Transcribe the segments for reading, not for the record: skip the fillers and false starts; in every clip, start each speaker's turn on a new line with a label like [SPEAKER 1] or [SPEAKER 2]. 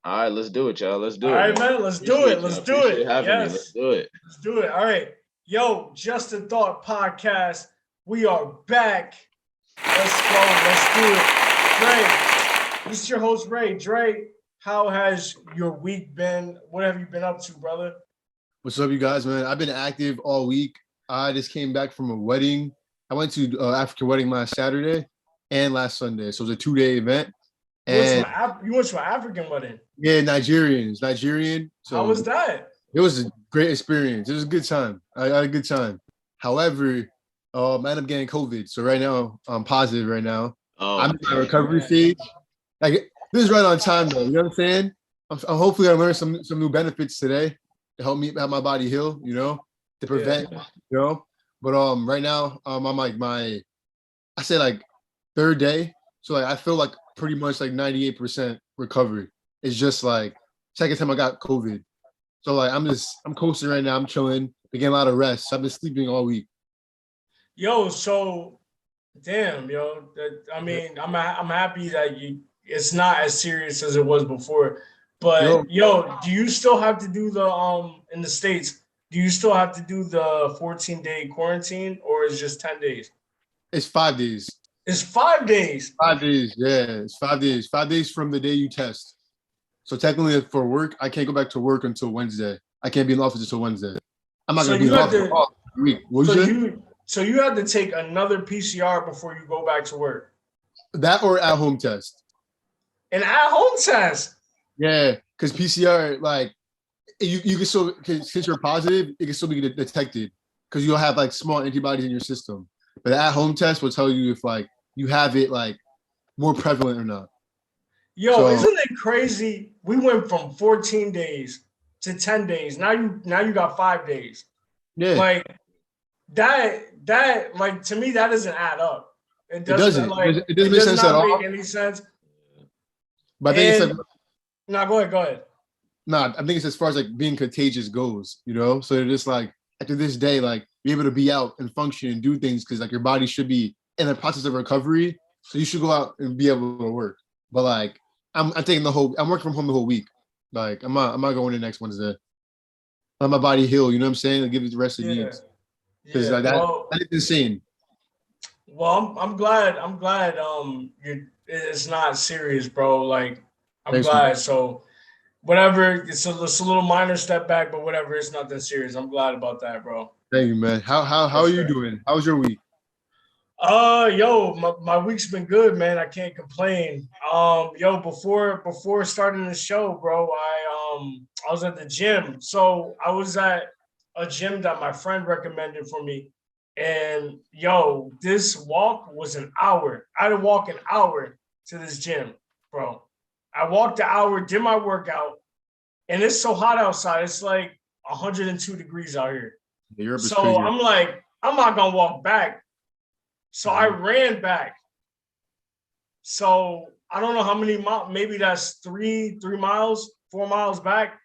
[SPEAKER 1] All right, let's do it, y'all. Let's do
[SPEAKER 2] All
[SPEAKER 1] it.
[SPEAKER 2] All right, man. Let's do it. Let's do it.
[SPEAKER 1] Yes. Let's do it.
[SPEAKER 2] Let's do it. All right. Yo, Just a Thought podcast. We are back. Let's go. Let's do it. Dre, this is your host, Ray. Dre, how has your week been? What have you been up to, brother?
[SPEAKER 3] What's up, you guys, man? I've been active all week. I just came back from a wedding. I went to African wedding last Saturday and last Sunday. So it was a 2-day event.
[SPEAKER 2] And you went to an African wedding?
[SPEAKER 3] Yeah, Nigerian. So
[SPEAKER 2] how was that?
[SPEAKER 3] It was a great experience. It was a good time. I had a good time. However, I ended up getting COVID. So right now, I'm positive right now. I'm in my recovery stage. Like, this is right on time, though. You know what I'm saying? I'm hopefully going to learn some new benefits today to help me have my body heal, to prevent, But right now, I'm like I say like third day. So like I feel like pretty much like 98% recovery. It's just like second time I got COVID. So like I'm coasting right now. I'm chilling. Been getting a lot of rest. I've been sleeping all week.
[SPEAKER 2] Yo, so damn, yo. I mean, I'm happy that it's not as serious as it was before. But yo, do you still have to do the in the States? Do you still have to do the 14-day quarantine, or is it just 10 days?
[SPEAKER 3] It's 5 days.
[SPEAKER 2] It's 5 days.
[SPEAKER 3] 5 days, yeah. It's 5 days. 5 days from the day you test. So technically, for work, I can't go back to work until Wednesday. I can't be in the office until Wednesday. I'm not going to be in the office all week.
[SPEAKER 2] So you have to take another PCR before you go back to work?
[SPEAKER 3] That or at-home test.
[SPEAKER 2] An at-home test?
[SPEAKER 3] Yeah, because PCR, like, you can still, since you're positive, it can still be detected because you'll have like small antibodies in your system. But the at-home test will tell you if like you have it like more prevalent or not.
[SPEAKER 2] Yo, isn't it crazy? We went from 14 days to 10 days. Now you got 5 days.
[SPEAKER 3] Yeah.
[SPEAKER 2] Like that like to me that doesn't add up. It doesn't make sense at all. Make any sense.
[SPEAKER 3] But I think it's like
[SPEAKER 2] no, go ahead.
[SPEAKER 3] No, I think it's as far as like being contagious goes, So they're just like after this day, like be able to be out and function and do things because like your body should be in the process of recovery. So you should go out and be able to work. But like I'm working from home the whole week. Like I'm not going in next Wednesday. Let my body heal, you know what I'm saying? And give it the rest it needs. Because like that is insane.
[SPEAKER 2] Well, I'm glad it's not serious, bro. Like I'm glad. So whatever, it's a little minor step back, but whatever, it's nothing serious. I'm glad about that, bro.
[SPEAKER 3] Thank you, man. How are you doing? How was your week?
[SPEAKER 2] Yo, my week's been good, man. I can't complain. Yo, before starting the show, bro, I was at the gym. So I was at a gym that my friend recommended for me. And yo, this walk was an hour. I had to walk an hour to this gym, bro. I walked an hour, did my workout, and it's so hot outside. It's like 102 degrees out here. So I'm like, I'm not gonna walk back. So I ran back. So I don't know how many miles, maybe that's 3 miles, 4 miles back,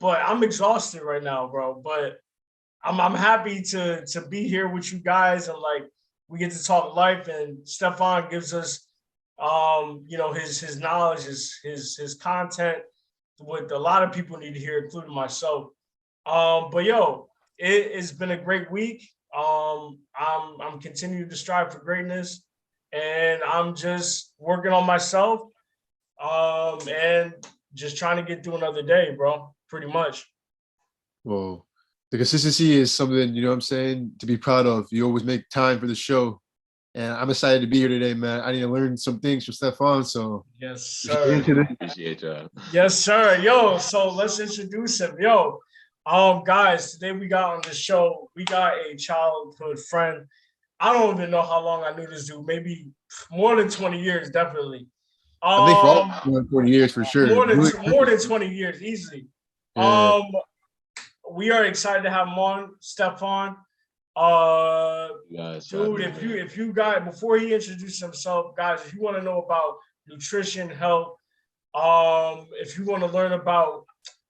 [SPEAKER 2] but I'm exhausted right now, bro. But I'm happy to be here with you guys, and like we get to talk life, and Stefan gives us his knowledge, his content, what a lot of people need to hear, including myself. But yo, it's been a great week. I'm continuing to strive for greatness, and I'm just working on myself, and just trying to get through another day, bro. Pretty much.
[SPEAKER 3] Well, the consistency is something, you know what I'm saying, to be proud of. You always make time for the show. And I'm excited to be here today, man. I need to learn some things from Stefan. So
[SPEAKER 2] yes, sir.
[SPEAKER 1] Appreciate y'all.
[SPEAKER 2] Yes, sir. Yo, so let's introduce him. Yo, guys, today we got on the show, we got a childhood friend. I don't even know how long I knew this dude. Maybe more than 20 years, definitely.
[SPEAKER 3] I think for all more than 20 years for sure.
[SPEAKER 2] More than 20 years, easily. Yeah. We are excited to have him on, Stefan. Dude, if you guys, before he introduces himself, guys, if you want to know about nutrition, health, if you want to learn about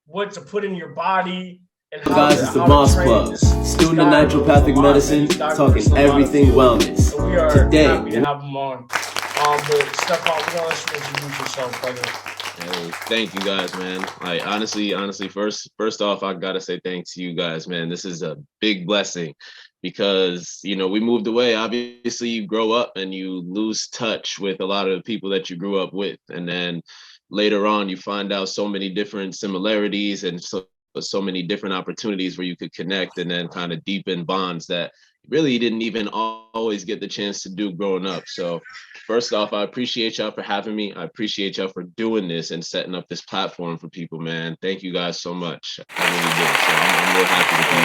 [SPEAKER 2] what to put in your body and how
[SPEAKER 4] guys, it's the Moss Club, student of naturopathic medicine, talking everything wellness.
[SPEAKER 2] So we are happy to have him on. But Stefan, we're gonna let you introduce yourself, brother.
[SPEAKER 1] Hey, thank you guys, man. Like honestly, first off, I gotta say thanks to you guys, man. This is a big blessing because we moved away. Obviously, you grow up and you lose touch with a lot of the people that you grew up with, and then later on, you find out so many different similarities and so many different opportunities where you could connect and then kind of deepen bonds that really you didn't even always get the chance to do growing up. So first off, I appreciate y'all for having me. I appreciate y'all for doing this and setting up this platform for people, man. Thank you guys so much. I really do. So I'm real happy to be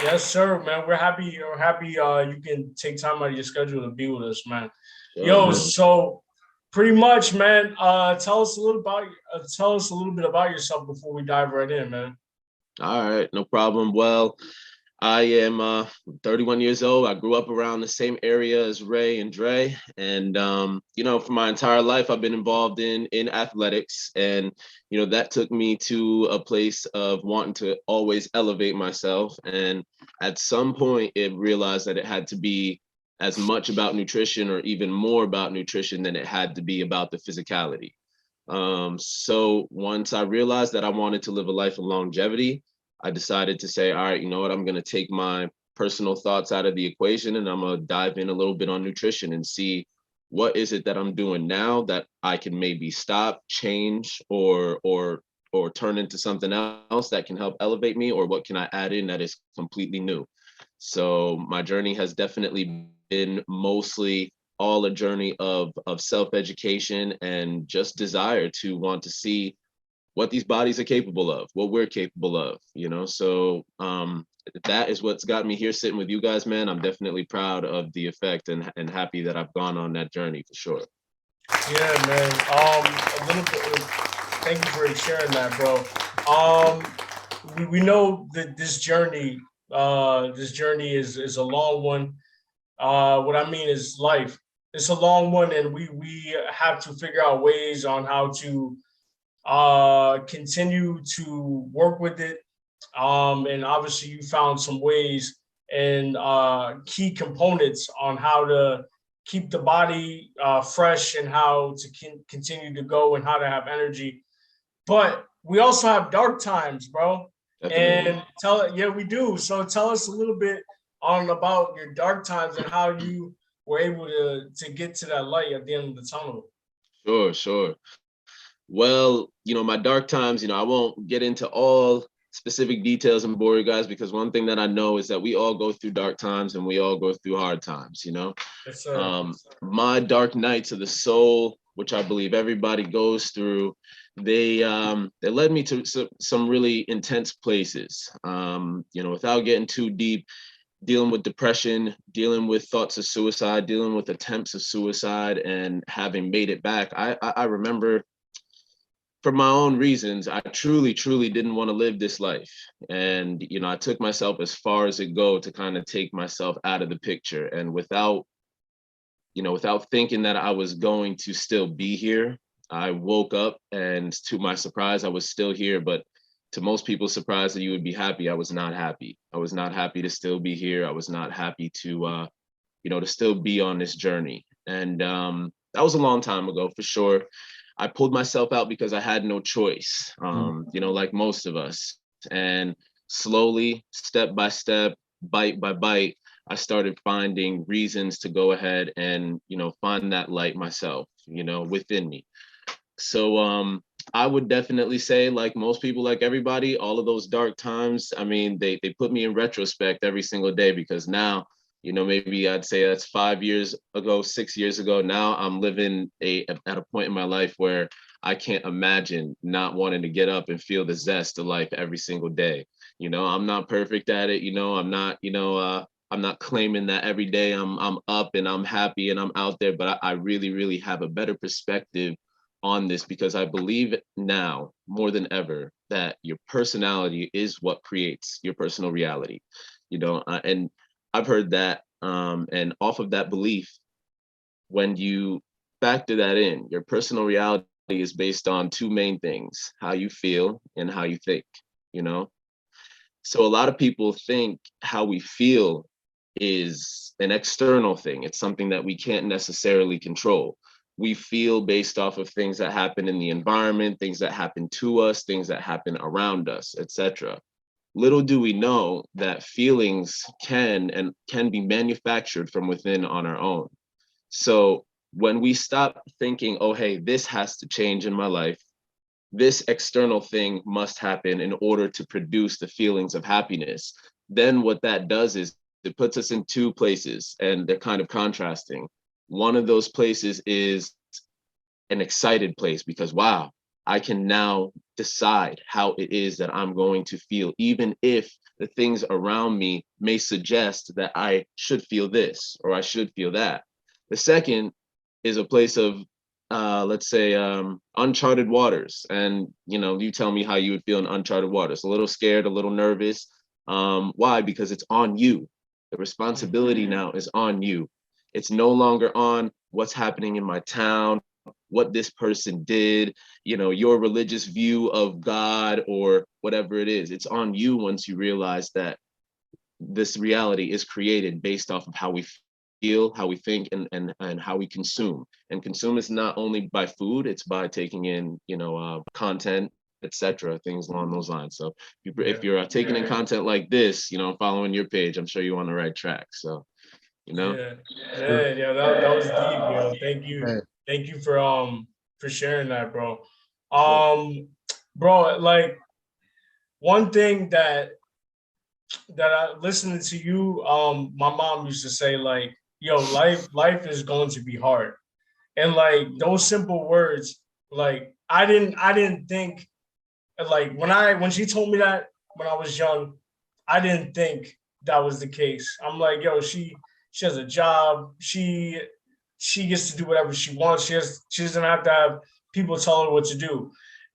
[SPEAKER 1] here.
[SPEAKER 2] Yes, sir, man. We're happy. We're happy. You can take time out of your schedule to be with us, man.
[SPEAKER 1] Sure,
[SPEAKER 2] Yo,
[SPEAKER 1] man.
[SPEAKER 2] so pretty much, man. Tell us a little bit about yourself before we dive right in, man.
[SPEAKER 1] All right, no problem. Well, I am 31 years old. I grew up around the same area as Ray and Dre, and for my entire life, I've been involved in athletics, and that took me to a place of wanting to always elevate myself. And at some point, it realized that it had to be as much about nutrition, or even more about nutrition, than it had to be about the physicality. So once I realized that I wanted to live a life of longevity, I decided to say, all right, you know what, I'm going to take my personal thoughts out of the equation and I'm going to dive in a little bit on nutrition and see what is it that I'm doing now that I can maybe stop, change, or turn into something else that can help elevate me, or what can I add in that is completely new. So my journey has definitely been mostly all a journey of self-education and just desire to want to see what these bodies are capable of, what we're capable of, So that is what's got me here sitting with you guys, man. I'm definitely proud of the effect and happy that I've gone on that journey for sure.
[SPEAKER 2] Yeah, man. A little bit. Thank you for sharing that, bro. We know that this journey is a long one. What I mean is life. It's a long one, and we have to figure out ways on how to continue to work with it. And obviously, you found some ways and key components on how to keep the body fresh and how to continue to go and how to have energy. But we also have dark times, bro.
[SPEAKER 1] Definitely.
[SPEAKER 2] Yeah, we do. So tell us a little bit on about your dark times and how you were able to get to that light at the end of the tunnel.
[SPEAKER 1] Sure. Well, my dark times, I won't get into all specific details and bore you guys, because one thing that I know is that we all go through dark times and we all go through hard times,
[SPEAKER 2] Yes, sir.
[SPEAKER 1] My dark nights of the soul, which I believe everybody goes through, they led me to some really intense places. Without getting too deep, dealing with depression, dealing with thoughts of suicide, dealing with attempts of suicide, and having made it back. I remember, for my own reasons, I truly didn't want to live this life. And, I took myself as far as it go to kind of take myself out of the picture. And without thinking that I was going to still be here, I woke up and to my surprise, I was still here. But to most people's surprise that you would be happy, I was not happy. I was not happy to still be here. I was not happy to, to still be on this journey. And that was a long time ago, for sure. I pulled myself out because I had no choice, like most of us. And slowly, step by step, bite by bite, I started finding reasons to go ahead and, find that light myself, within me. So I would definitely say, like most people, like everybody, all of those dark times, I mean, they put me in retrospect every single day, because now, maybe I'd say that's 5 years ago, 6 years ago. Now I'm living at a point in my life where I can't imagine not wanting to get up and feel the zest of life every single day. I'm not perfect at it. I'm not claiming that every day I'm up and I'm happy and I'm out there, but I really have a better perspective on this, because I believe now more than ever that your personality is what creates your personal reality. And I've heard that, and off of that belief, when you factor that in, your personal reality is based on two main things: how you feel and how you think. you know so a lot of people think how we feel is an external thing. It's something that we can't necessarily control. we feel based off of things that happen in the environment, things that happen to us, things that happen around us, etc. Little do we know that feelings can be manufactured from within on our own. So when we stop thinking, oh, hey, this has to change in my life, this external thing must happen in order to produce the feelings of happiness, then what that does is it puts us in two places, and they're kind of contrasting. One of those places is an excited place because, wow, I can now decide how it is that I'm going to feel, even if the things around me may suggest that I should feel this or I should feel that. The second is a place of, let's say, uncharted waters. And, you tell me how you would feel in uncharted waters, a little scared, a little nervous. Why? Because it's on you. The responsibility now is on you. It's no longer on what's happening in my town, what this person did, your religious view of God or whatever it is. It's on you once you realize that this reality is created based off of how we feel, how we think, and how we consume. And consume is not only by food, it's by taking in, content, etc., things along those lines. So if you're taking in content like this, following your page, I'm sure you're on the right track. So,
[SPEAKER 2] Yeah, that was deep, yo. Thank you for sharing that, bro. Bro, like one thing that I listening to you, my mom used to say, like, yo, life is going to be hard. And like those simple words, like I didn't think, like when she told me that when I was young, I didn't think that was the case. I'm like, yo, she has a job, she gets to do whatever she wants. She doesn't have to have people tell her what to do.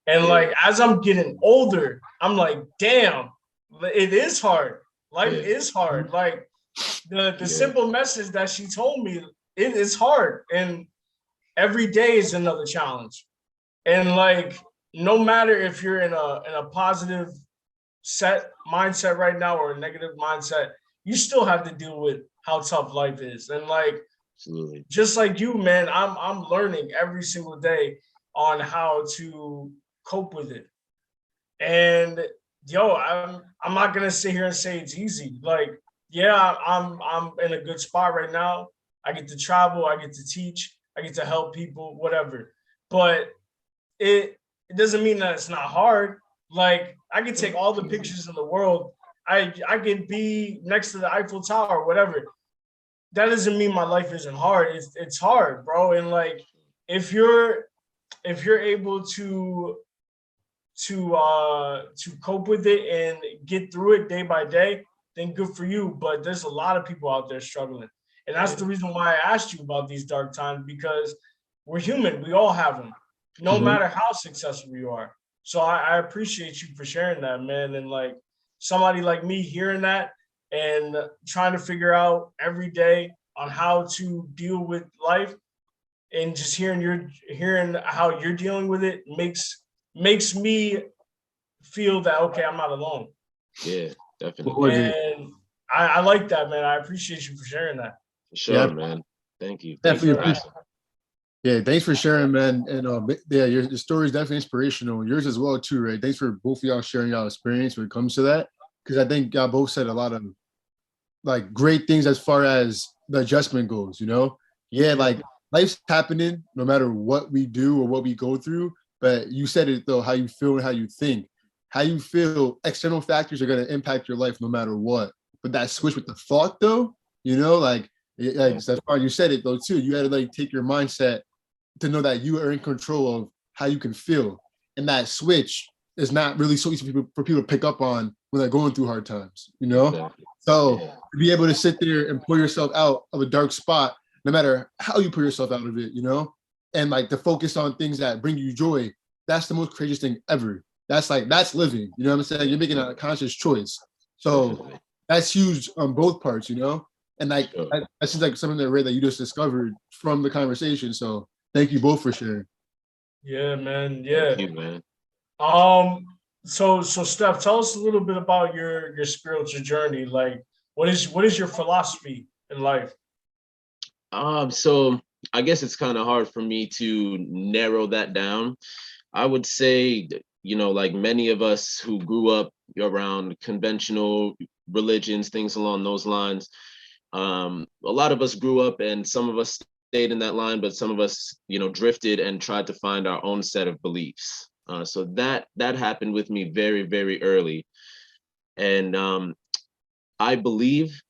[SPEAKER 2] And like as I'm getting older, I'm like, damn, it is hard. Life is hard. Like the simple message that she told me, it is hard. And every day is another challenge. And like no matter if you're in a positive mindset right now or a negative mindset, you still have to deal with how tough life is. And like
[SPEAKER 1] absolutely,
[SPEAKER 2] just like you, man, I'm learning every single day on how to cope with it. And yo, I'm not gonna sit here and say it's easy. Like, yeah, I'm in a good spot right now. I get to travel, I get to teach, I get to help people, whatever. But it doesn't mean that it's not hard. Like I can take all the pictures in the world. I can be next to the Eiffel Tower, whatever. That doesn't mean my life isn't hard. It's hard, bro. And like if you're able to cope with it and get through it day by day, then good for you. But there's a lot of people out there struggling. And that's the reason why I asked you about these dark times, because we're human. We all have them, no matter how successful you are. So I appreciate you for sharing that, man. And like somebody like me hearing that and trying to figure out every day on how to deal with life, and just hearing how you're dealing with it makes me feel that, okay, I'm not alone.
[SPEAKER 1] Yeah, definitely.
[SPEAKER 2] And I like that, man. I appreciate you for sharing that.
[SPEAKER 1] For sure, man. Thank you.
[SPEAKER 3] Definitely. Yeah, thanks for sharing, man. And your story is definitely inspirational. Yours as well, too, right? Thanks for both of y'all sharing y'all experience when it comes to that. Because I think y'all both said a lot of like great things as far as the adjustment goes, Yeah, like life's happening no matter what we do or what we go through. But you said it though, how you feel and how you think. How you feel, external factors are going to impact your life no matter what. But that switch with the thought though, like Stefan, you said it though too. You had to like take your mindset to know that you are in control of how you can feel. And that switch is not really so easy for people to pick up on when they're going through hard times,
[SPEAKER 1] Exactly.
[SPEAKER 3] So to be able to sit there and pull yourself out of a dark spot, no matter how you pull yourself out of it, and like to focus on things that bring you joy, that's the most courageous thing ever. That's living, you know what I'm saying? You're making a conscious choice. So that's huge on both parts, And like that seems like something that you just discovered from the conversation. So thank you both for sharing.
[SPEAKER 2] Yeah, man. Yeah.
[SPEAKER 1] Thank you, man.
[SPEAKER 2] So Steph, tell us a little bit about your spiritual journey. Like what is your philosophy in life?
[SPEAKER 1] So I guess it's kind of hard for me to narrow that down. I would say, like many of us who grew up around conventional religions, things along those lines, a lot of us grew up and some of us stayed in that line, but some of us, drifted and tried to find our own set of beliefs. So that happened with me very, very early. And I believe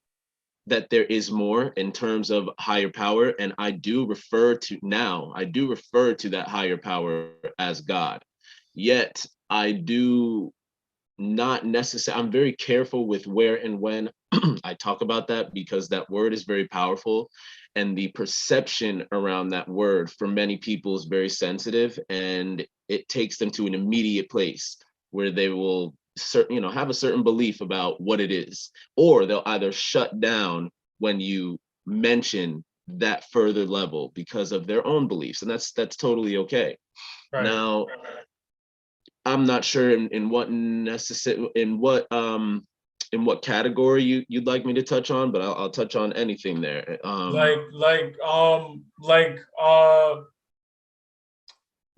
[SPEAKER 1] that there is more in terms of higher power. And I do refer to that higher power as God. Yet I do not necessarily, I'm very careful with where and when I talk about that, because that word is very powerful. And the perception around that word for many people is very sensitive, and it takes them to an immediate place where they will have a certain belief about what it is, or they'll either shut down when you mention that further level because of their own beliefs, and that's totally okay. Right. Now, I'm not sure in what category you'd like me to touch on, but I'll touch on anything there.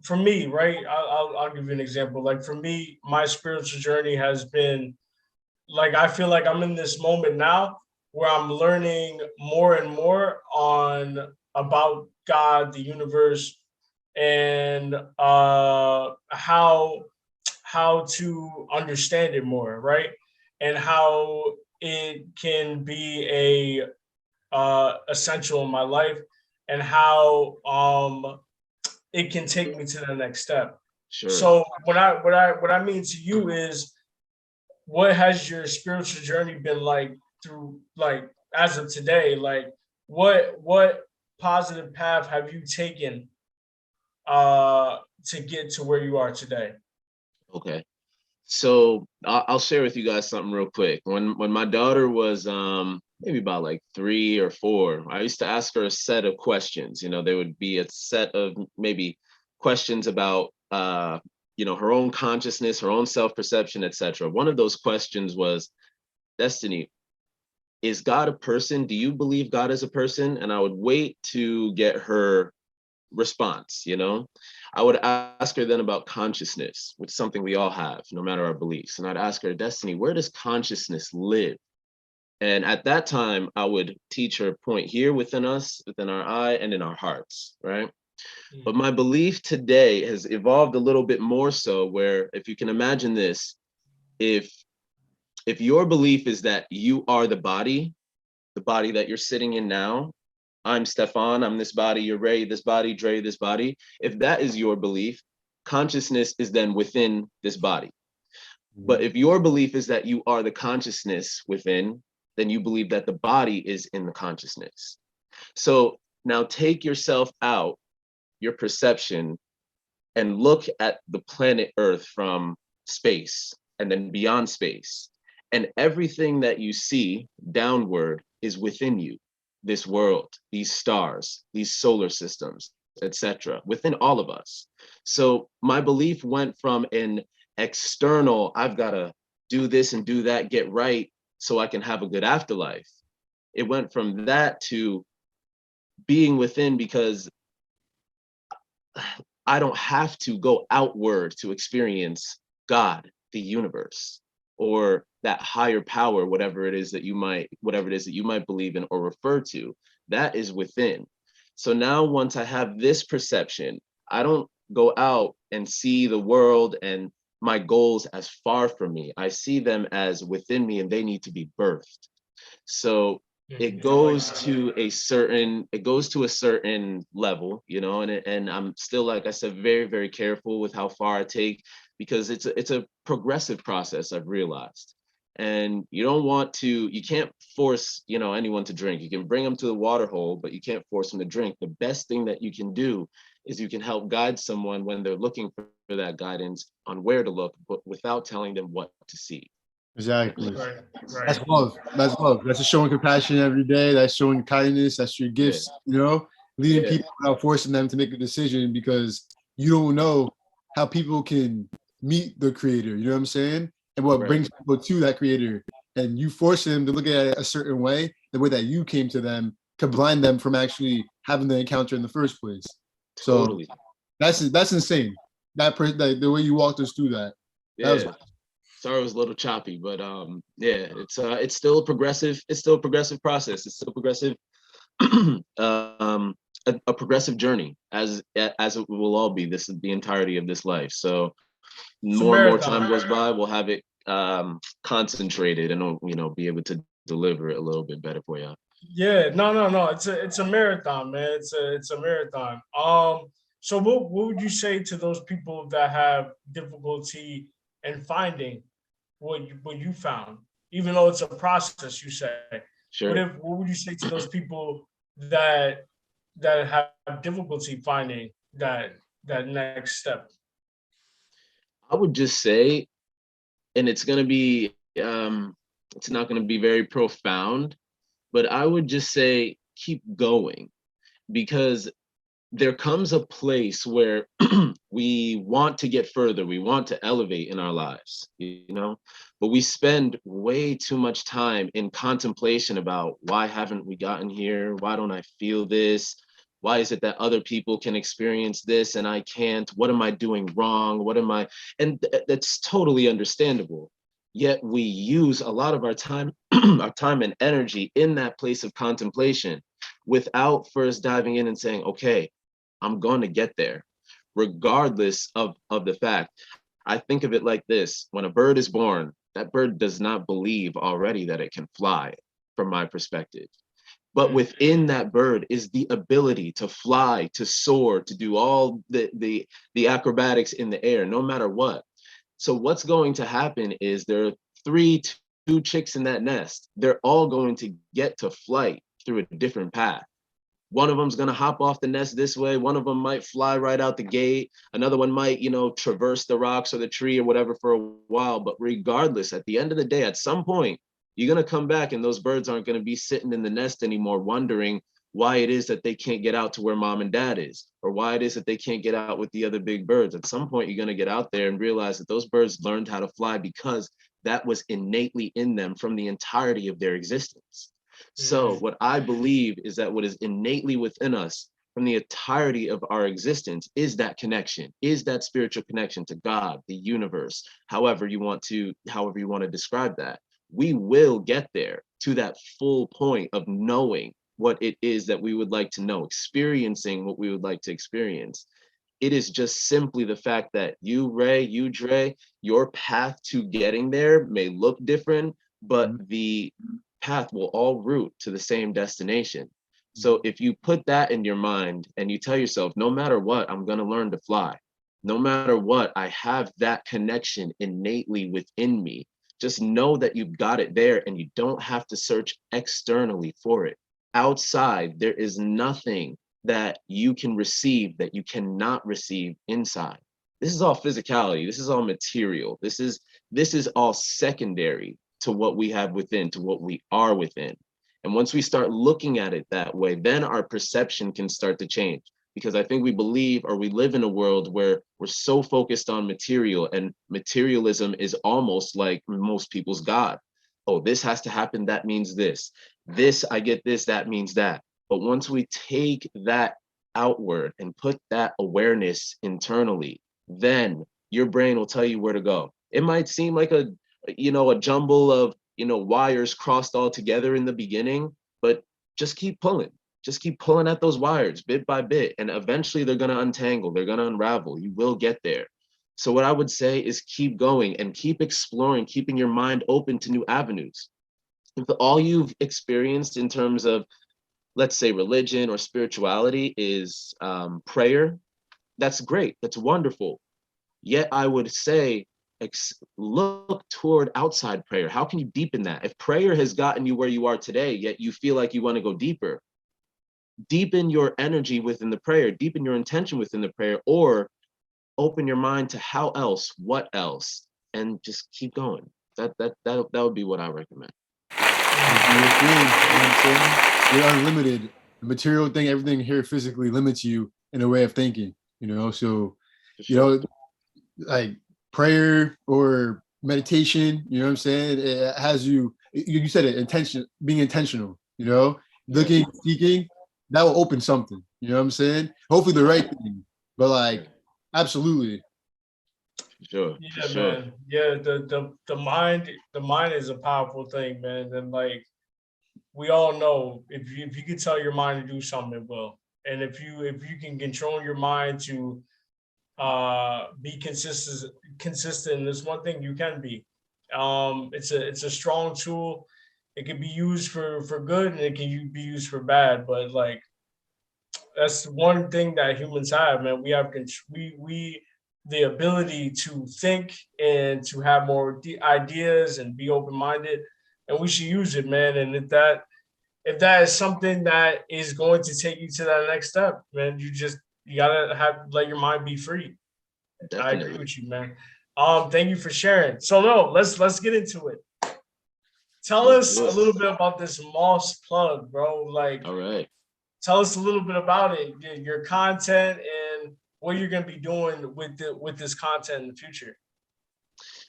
[SPEAKER 2] For me, right? I'll give you an example. Like for me, my spiritual journey has been like, I feel like I'm in this moment now where I'm learning more and more about God, the universe, and how to understand it more, right? And how it can be essential in my life, and how it can take me to the next step. Sure. So what I mean to you is, what has your spiritual journey been like through, like, as of today? Like what positive path have you taken to get to where you are today?
[SPEAKER 1] Okay. So I'll share with you guys something real quick. When my daughter was maybe about like 3 or 4, I used to ask her a set of questions. There would be a set of maybe questions about her own consciousness, her own self-perception, etc. One of those questions was, Destiny, is God a person? Do you believe God is a person? And I would wait to get her response. I would ask her then about consciousness, which is something we all have, no matter our beliefs. And I'd ask her, Destiny, where does consciousness live? And at that time, I would teach her, point here within us, within our eye, and in our hearts, right? Mm-hmm. But my belief today has evolved a little bit more so, where if you can imagine this, if your belief is that you are the body that you're sitting in now, I'm Stefan, I'm this body, you're Ray, this body, Dre, this body. If that is your belief, consciousness is then within this body. But if your belief is that you are the consciousness within, then you believe that the body is in the consciousness. So now take yourself out, your perception, and look at the planet Earth from space and then beyond space. And everything that you see downward is within you. This world, these stars, these solar systems, etc., within all of us. So my belief went from an external, I've got to do this and do that, get right so I can have a good afterlife. It went from that to being within, because I don't have to go outward to experience God, the universe, or that higher power, whatever it is that you might believe in or refer to. That is within. So now, once I have this perception, I don't go out and see the world and my goals as far from me. I see them as within me, and they need to be birthed. So it goes to a certain level, and I'm still, like I said, very, very careful with how far I take, because it's a progressive process, I've realized. And you can't force, anyone to drink. You can bring them to the water hole, but you can't force them to drink. The best thing that you can do is you can help guide someone when they're looking for that guidance on where to look, but without telling them what to see.
[SPEAKER 3] Exactly. Right. That's love. That's love. That's showing compassion every day. That's showing kindness. That's your gifts, leading people without forcing them to make a decision, because you don't know how people can meet the creator. You know what I'm saying? And what brings people to that creator. And you force them to look at it a certain way, the way that you came to them, could blind them from actually having the encounter in the first place. So
[SPEAKER 1] Totally.
[SPEAKER 3] that's insane. The way you walked us through that.
[SPEAKER 1] Yeah. Sorry, it was a little choppy, but yeah, it's still a progressive. It's still a progressive process. It's still progressive. A progressive journey, as it will all be. This is the entirety of this life. So more and more time goes by, we'll have it concentrated and be able to deliver it a little bit better for you.
[SPEAKER 2] Yeah, no. It's a marathon, man. It's a marathon. So what would you say to those people that have difficulty in finding what you found, even though it's a process? You say,
[SPEAKER 1] Sure.
[SPEAKER 2] What would you say to those people that have difficulty finding that next step?
[SPEAKER 1] I would just say, and it's gonna be it's not gonna be very profound, but I would just say keep going, because there comes a place where we want to get further, we want to elevate in our lives, but we spend way too much time in contemplation about why haven't we gotten here? Why don't I feel this? Why is it that other people can experience this and I can't? What am I doing wrong? And that's totally understandable. Yet we use a lot of our time, our time and energy in that place of contemplation without first diving in and saying, okay, I'm going to get there, regardless of the fact. I think of it like this. When a bird is born, that bird does not believe already that it can fly, from my perspective. But within that bird is the ability to fly, to soar, to do all the acrobatics in the air, no matter what. So what's going to happen is there are two chicks in that nest. They're all going to get to flight through a different path. One of them's going to hop off the nest this way. One of them might fly right out the gate. Another one might, traverse the rocks or the tree or whatever for a while. But regardless, at the end of the day, at some point, you're going to come back and those birds aren't going to be sitting in the nest anymore wondering why it is that they can't get out to where mom and dad is, or why it is that they can't get out with the other big birds. At some point, you're going to get out there and realize that those birds learned how to fly because that was innately in them from the entirety of their existence. So what I believe is that what is innately within us from the entirety of our existence is that connection, is that spiritual connection to God, the universe, however you want to describe that. We will get there to that full point of knowing what it is that we would like to know, experiencing what we would like to experience. It is just simply the fact that you, Ray, you, Dre, your path to getting there may look different, but the path will all route to the same destination. So if you put that in your mind and you tell yourself, no matter what, I'm going to learn to fly. No matter what, I have that connection innately within me. Just know that you've got it there and you don't have to search externally for it. Outside, there is nothing that you can receive that you cannot receive inside. This is all physicality. This is all material. This is all secondary to what we have within, to what we are within. And once we start looking at it that way, then our perception can start to change. Because I think we believe, or we live in a world where we're so focused on material, and materialism is almost like most people's God. Oh, this has to happen, that means this. This, I get this, that means that. But once we take that outward and put that awareness internally, then your brain will tell you where to go. It might seem like a jumble of, wires crossed all together in the beginning, but just keep pulling. Just keep pulling at those wires bit by bit, and eventually they're going to untangle, they're going to unravel. You will get there. So what I would say is keep going and keep exploring, keeping your mind open to new avenues. If all you've experienced in terms of, let's say, religion or spirituality is prayer, that's great, that's wonderful. Yet I would say, look toward outside prayer. How can you deepen that? If prayer has gotten you where you are today, yet you feel like you want to go deeper, deepen your energy within the prayer, deepen your intention within the prayer, or open your mind to how else, what else, and just keep going. That would be what I recommend.
[SPEAKER 3] You're unlimited. The material thing, everything here physically limits you in a way of thinking, so, like prayer or meditation, you know what I'm saying? It has you said it, being intentional, looking, seeking, that will open something. You know what I'm saying? Hopefully the right thing. But like, absolutely.
[SPEAKER 1] Sure.
[SPEAKER 2] Yeah,
[SPEAKER 1] For sure.
[SPEAKER 2] man. Yeah, the mind is a powerful thing, man. And like we all know, if you can tell your mind to do something, it will. And if you can control your mind to be consistent, there's one thing you can be. It's a strong tool. It can be used for good and it can be used for bad. But like that's one thing that humans have, man. We have we the ability to think and to have more ideas and be open minded, and we should use it, man. And if that is something that is going to take you to that next step, man, you gotta have let your mind be free. I agree
[SPEAKER 1] Definitely.
[SPEAKER 2] with you, man. Thank you for sharing. So no, let's get into it. Tell
[SPEAKER 1] Let's
[SPEAKER 2] us
[SPEAKER 1] do
[SPEAKER 2] a
[SPEAKER 1] it.
[SPEAKER 2] little bit about this Moss plug, bro. Like,
[SPEAKER 1] All right.
[SPEAKER 2] tell us a little bit about it, your content, and what you're gonna be doing with this content in the future.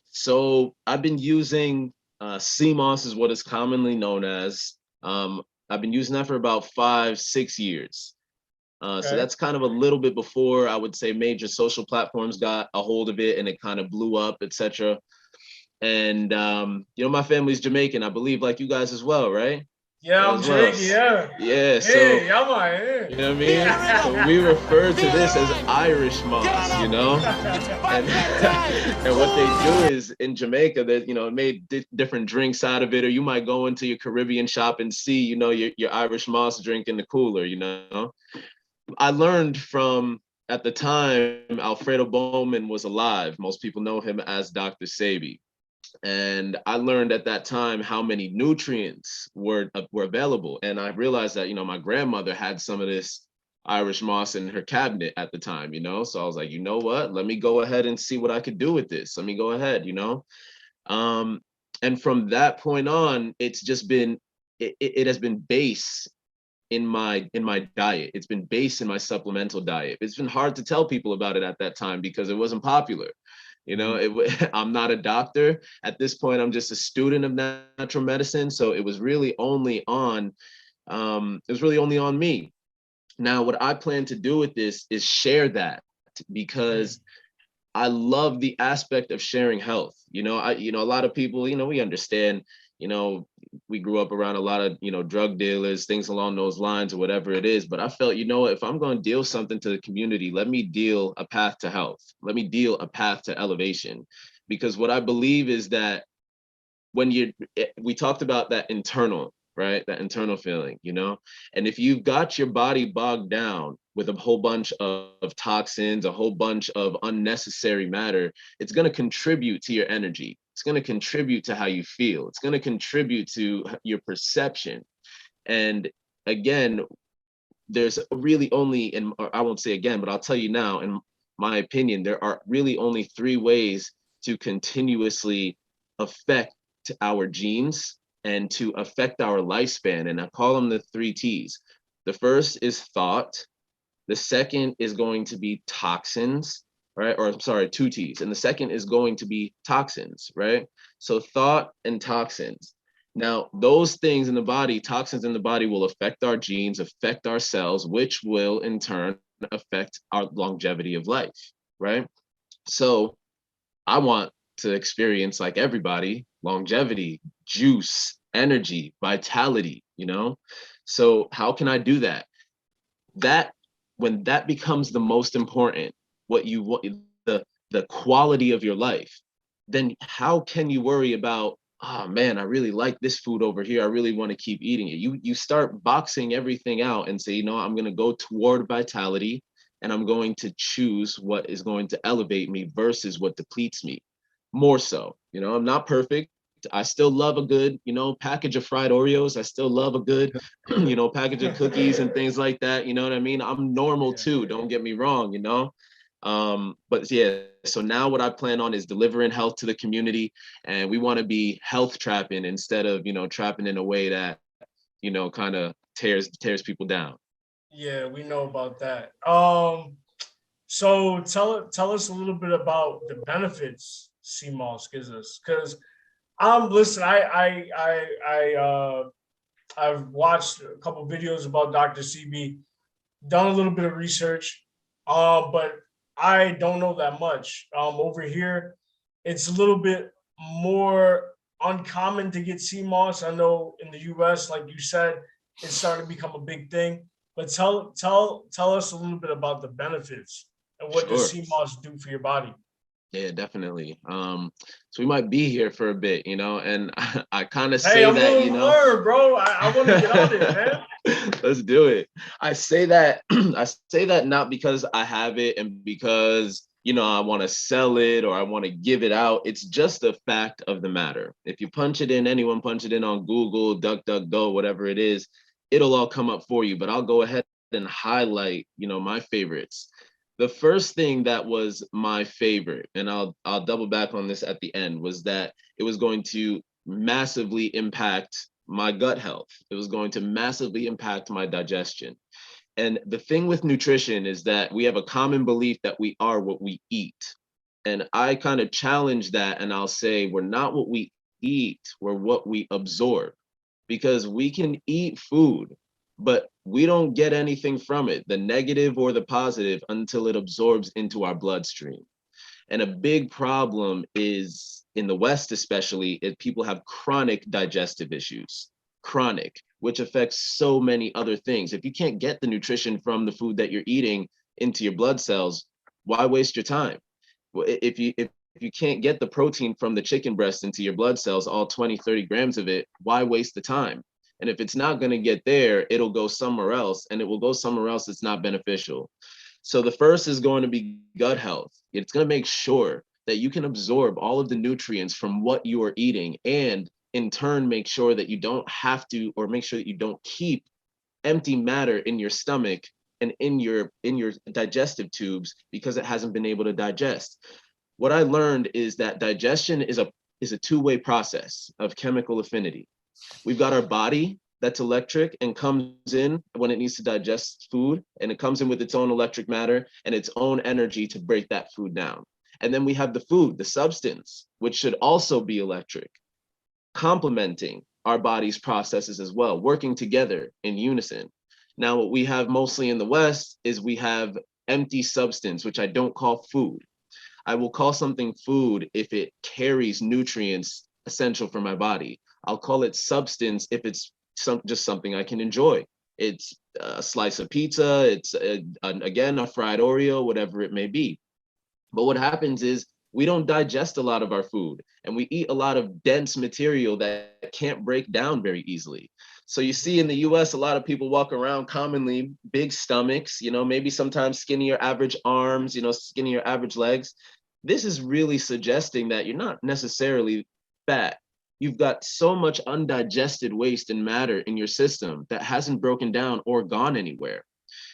[SPEAKER 1] So I've been using seamos is what it's commonly known as. I've been using that for about 5, 6 years. So
[SPEAKER 2] Okay.
[SPEAKER 1] that's kind of a little bit before I would say major social platforms got a hold of it and it kind of blew up, etc. And my family's Jamaican, I believe, like you guys as well, right?
[SPEAKER 2] Yeah, I'm
[SPEAKER 1] As well.
[SPEAKER 2] Jamaican. Yeah.
[SPEAKER 1] Yeah. So
[SPEAKER 2] Hey, I'm like,
[SPEAKER 1] you know what I mean? So we refer to this as Irish moss. And and what they do is in Jamaica that made different drinks out of it, or you might go into your Caribbean shop and see your Irish moss drink in the cooler. I learned from at the time Alfredo Bowman was alive. Most people know him as Dr. Sebi. And I learned at that time how many nutrients were available. And I realized that my grandmother had some of this Irish moss in her cabinet at the time. So I was like, you know what? Let me go ahead and see what I could do with this. Let me go ahead. Um, and from that point on, it's just been it has been base in my diet. It's been based in my supplemental diet. It's been hard to tell people about it at that time because it wasn't popular. I'm not a doctor at this point. I'm just a student of natural medicine, so it was really only on me. Now, what I plan to do with this is share that because I love the aspect of sharing health. A lot of people, we understand, you know, we grew up around a lot of, drug dealers, things along those lines or whatever it is. But I felt, if I'm going to deal something to the community, let me deal a path to health. Let me deal a path to elevation. Because what I believe is that we talked about that internal, right? That internal feeling, and if you've got your body bogged down with a whole bunch of toxins, a whole bunch of unnecessary matter, it's going to contribute to your energy. It's going to contribute to how you feel. It's going to contribute to your perception. And again, there's really only, and I won't say again, but I'll tell you now, in my opinion, there are really only 3 ways to continuously affect our genes and to affect our lifespan. And I call them the 3 T's. The first is thought. The second is going to be toxins, right? Or sorry, 2 T's. And the second is going to be toxins, right? So thought and toxins. Now, those things in the body, toxins in the body will affect our genes, affect our cells, which will in turn affect our longevity of life, right? So I want to experience, like everybody, longevity, juice, energy, vitality. So how can I do that? When that becomes the most important, what you want, the quality of your life, then how can you worry about, oh man, I really like this food over here, I really want to keep eating it. You start boxing everything out and say, I'm going to go toward vitality, and I'm going to choose what is going to elevate me versus what depletes me more so. I'm not perfect. I still love a good, package of fried Oreos. I still love a good, package of cookies and things like that. You know what I mean? I'm normal too. Don't get me wrong. But yeah, so now what I plan on is delivering health to the community, and we want to be health trapping instead of, trapping in a way that, kind of tears people down.
[SPEAKER 2] Yeah, we know about that. So tell us a little bit about the benefits CMOS gives us, because listen, I I've watched a couple videos about Dr. Sebi, done a little bit of research, but I don't know that much. Over here, it's a little bit more uncommon to get seamos. I know in the U.S., like you said, it's starting to become a big thing. But tell us a little bit about the benefits and what does
[SPEAKER 1] Sure.
[SPEAKER 2] seamos do for your body.
[SPEAKER 1] Yeah, definitely. So we might be here for a bit, and I kind of
[SPEAKER 2] Hey,
[SPEAKER 1] say
[SPEAKER 2] I'm
[SPEAKER 1] that,
[SPEAKER 2] willing to learn, bro. I want to get on it, man.
[SPEAKER 1] Let's do it. I say that I say that not because I have it and because I want to sell it or I want to give it out. It's just a fact of the matter. If you punch it in, anyone punch it in on Google, DuckDuckGo, whatever it is, it'll all come up for you. But I'll go ahead and highlight, my favorites. The first thing that was my favorite, and I'll double back on this at the end, was that it was going to massively impact my gut health. It was going to massively impact my digestion. And the thing with nutrition is that we have a common belief that we are what we eat. And I kind of challenge that and I'll say we're not what we eat, we're what we absorb. Because we can eat food, but we don't get anything from it, the negative or the positive, until it absorbs into our bloodstream. And a big problem is in the West, especially, is people have chronic digestive issues, chronic, which affects so many other things. If you can't get the nutrition from the food that you're eating into your blood cells, why waste your time? If you can't get the protein from the chicken breast into your blood cells, all 20, 30 grams of it, why waste the time? And if it's not going to get there, it'll go somewhere else, and it will go somewhere else that's not beneficial. So the first is going to be gut health. It's going to make sure that you can absorb all of the nutrients from what you are eating, and in turn, make sure that you don't have to, or make sure that you don't keep empty matter in your stomach and in your digestive tubes because it hasn't been able to digest. What I learned is that digestion is a two-way process of chemical affinity. We've got our body that's electric and comes in when it needs to digest food, and it comes in with its own electric matter and its own energy to break that food down. And then we have the food, the substance, which should also be electric, complementing our body's processes as well, working together in unison. Now, what we have mostly in the West is we have empty substance, which I don't call food. I will call something food if it carries nutrients essential for my body. I'll call it substance if it's just something I can enjoy. It's a slice of pizza, it's again, a fried Oreo, whatever it may be. But what happens is we don't digest a lot of our food, and we eat a lot of dense material that can't break down very easily. So you see in the US, a lot of people walk around commonly big stomachs, maybe sometimes skinnier average arms, skinnier average legs. This is really suggesting that you're not necessarily fat. You've got so much undigested waste and matter in your system that hasn't broken down or gone anywhere.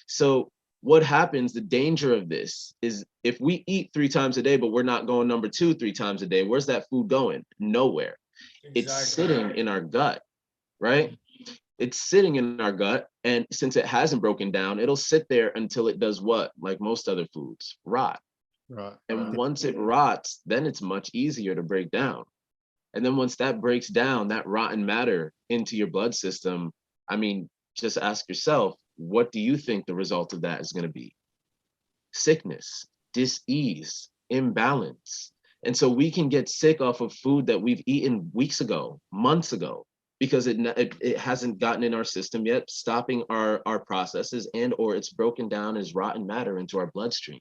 [SPEAKER 1] So what happens, the danger of this is if we eat 3 times a day, but we're not going number 2 3 times a day, where's that food going? Nowhere. Exactly. It's sitting in our gut, right? It's sitting in our gut. And since it hasn't broken down, it'll sit there until it does what? Like most other foods, rot. Right. And once it rots, then it's much easier to break down. And then once that breaks down, that rotten matter into your blood system, I mean, just ask yourself, what do you think the result of that is going to be? Sickness, dis-ease, imbalance. And so we can get sick off of food that we've eaten weeks ago, months ago, because it hasn't gotten in our system yet, stopping our processes, and or it's broken down as rotten matter into our bloodstream.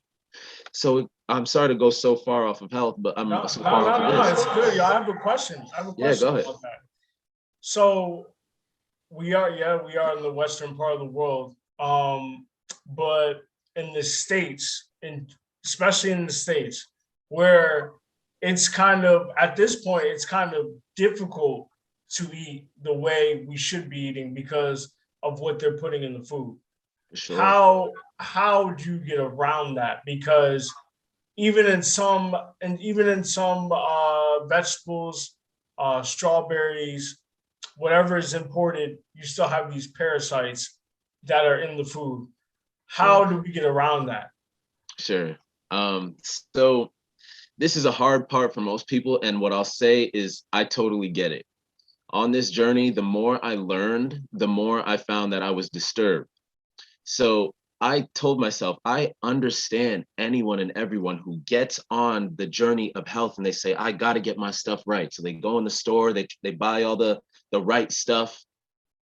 [SPEAKER 1] So I'm sorry to go so far off of health, but
[SPEAKER 2] No, it's good. I have a question.
[SPEAKER 1] Yeah, go ahead.
[SPEAKER 2] About that. So we are in the western part of the world, but in the States, especially in the States, where it's kind of, at this point, it's kind of difficult to eat the way we should be eating because of what they're putting in the food. Sure. How do you get around that? Because even in some vegetables, strawberries, whatever is imported, you still have these parasites that are in the food. How do we get around that?
[SPEAKER 1] Sure. So this is a hard part for most people, and what I'll say is I totally get it. On this journey, the more I learned, the more I found that I was disturbed. So I told myself, I understand anyone and everyone who gets on the journey of health and they say, I got to get my stuff right. So they go in the store, they buy all the right stuff,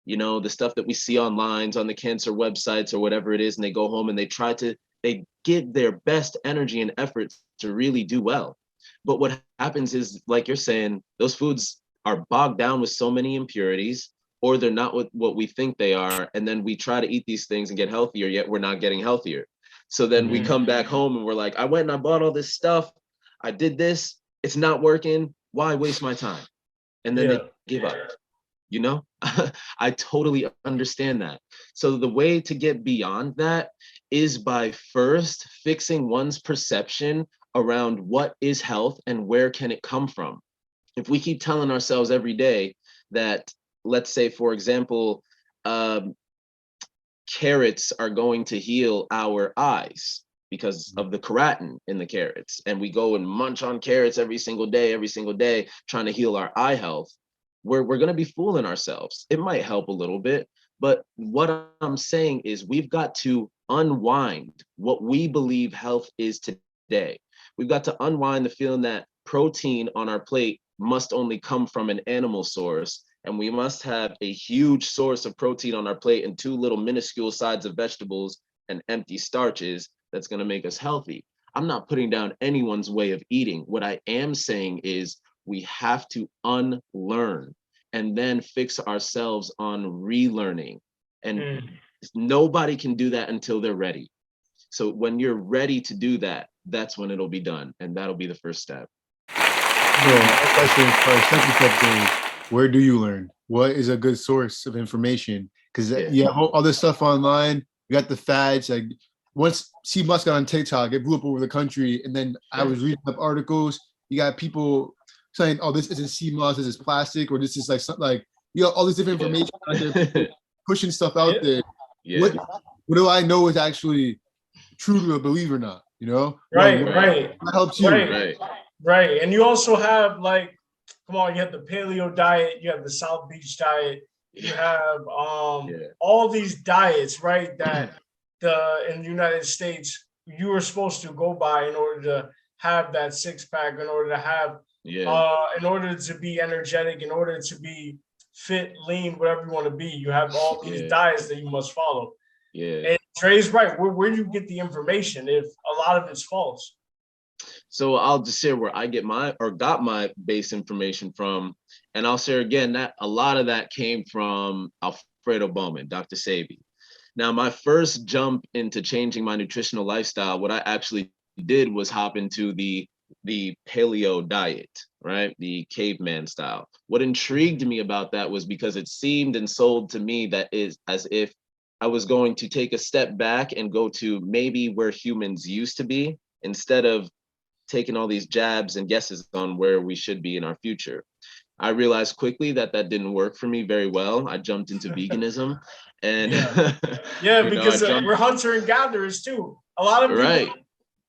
[SPEAKER 1] the stuff that we see online on the cancer websites or whatever it is. And they go home and they give their best energy and effort to really do well. But what happens is, like you're saying, those foods are bogged down with so many impurities, or they're not what we think they are. And then we try to eat these things and get healthier, yet we're not getting healthier. So then we come back home and we're like, I went and I bought all this stuff. I did this. It's not working. Why waste my time? And then they give up. I totally understand that. So the way to get beyond that is by first fixing one's perception around what is health and where can it come from. If we keep telling ourselves every day that, let's say, for example, carrots are going to heal our eyes because of the keratin in the carrots, and we go and munch on carrots every single day, trying to heal our eye health, we're going to be fooling ourselves. It might help a little bit, but what I'm saying is we've got to unwind what we believe health is today. We've got to unwind the feeling that protein on our plate must only come from an animal source, and we must have a huge source of protein on our plate and 2 little minuscule sides of vegetables and empty starches that's going to make us healthy. I'm not putting down anyone's way of eating. What I am saying is we have to unlearn and then fix ourselves on relearning. And nobody can do that until they're ready. So when you're ready to do that, that's when it'll be done. And that'll be the first step.
[SPEAKER 3] So my question for our second step is, where do you learn? What is a good source of information? Because you have all this stuff online. You got the fads. Like once Sebi got on TikTok, it blew up over the country. And then I was reading up articles. You got people saying, "Oh, this isn't seamos, this is plastic," or this is like something like all this different information out there, pushing stuff out there. What do I know is actually true to a belief or not?
[SPEAKER 2] Right.
[SPEAKER 3] That helps you.
[SPEAKER 2] Right. And you also have come on, you have the paleo diet, you have the South Beach diet, you have all these diets, right? That in the United States you are supposed to go by in order to have that 6-pack, in order to have in order to be energetic, in order to be fit, lean, whatever you want to be. You have all these diets that you must follow. And Trey's right. Where do you get the information if a lot of it's false?
[SPEAKER 1] So I'll just share where I got my base information from. And I'll share again that a lot of that came from Alfredo Bowman, Dr. Sebi. Now, my first jump into changing my nutritional lifestyle, what I actually did was hop into the paleo diet, right? The caveman style. What intrigued me about that was because it seemed and sold to me that is as if I was going to take a step back and go to maybe where humans used to be, instead of taking all these jabs and guesses on where we should be in our future. I realized quickly that didn't work for me very well. I jumped into veganism, and
[SPEAKER 2] because we're hunter and gatherers too. A lot of people,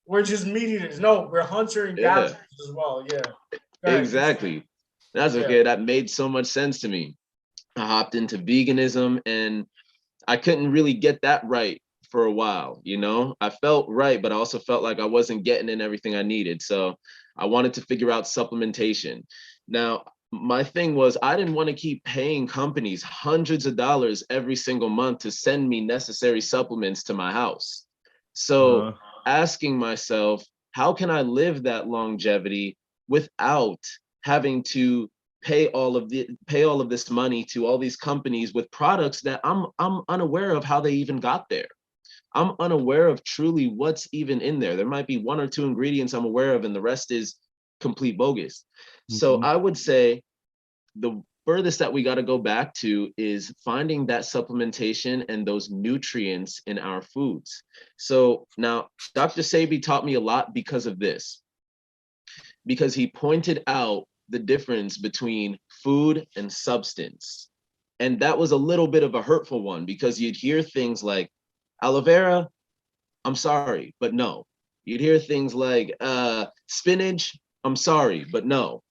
[SPEAKER 2] we're just meat eaters. No, we're hunter and gatherers as well.
[SPEAKER 1] Exactly. That's okay. That made so much sense to me. I hopped into veganism, and I couldn't really get that right for a while. I felt right, but I also felt like I wasn't getting in everything I needed. So I wanted to figure out supplementation. Now, my thing was, I didn't want to keep paying companies hundreds of dollars every single month to send me necessary supplements to my house. So asking myself, how can I live that longevity without having to pay all of this money to all these companies with products that I'm unaware of how they even got there. I'm unaware of truly what's even in there. There might be 1 or 2 ingredients I'm aware of, and the rest is complete bogus. So I would say the furthest that we got to go back to is finding that supplementation and those nutrients in our foods. So now Dr. Sebi taught me a lot because of this, because he pointed out the difference between food and substance. And that was a little bit of a hurtful one, because you'd hear things like aloe vera, I'm sorry, but no. You'd hear things like spinach, I'm sorry, but no,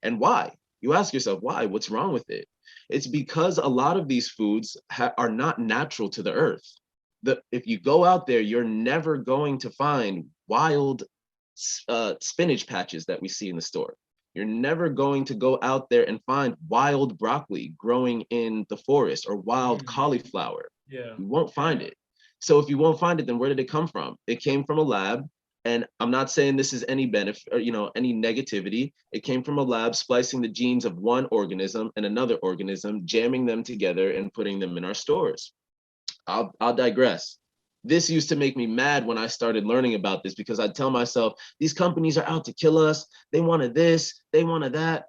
[SPEAKER 1] and why? You ask yourself, why? What's wrong with it? It's because a lot of these foods are not natural to the earth. If you go out there, you're never going to find wild spinach patches that we see in the store. You're never going to go out there and find wild broccoli growing in the forest or wild cauliflower.
[SPEAKER 2] Yeah.
[SPEAKER 1] You won't find it. So if you won't find it, then where did it come from? It came from a lab. And I'm not saying this is any benefit or, any negativity. It came from a lab splicing the genes of one organism and another organism, jamming them together and putting them in our stores. I'll digress. This used to make me mad when I started learning about this, because I'd tell myself, these companies are out to kill us. They wanted this, they wanted that.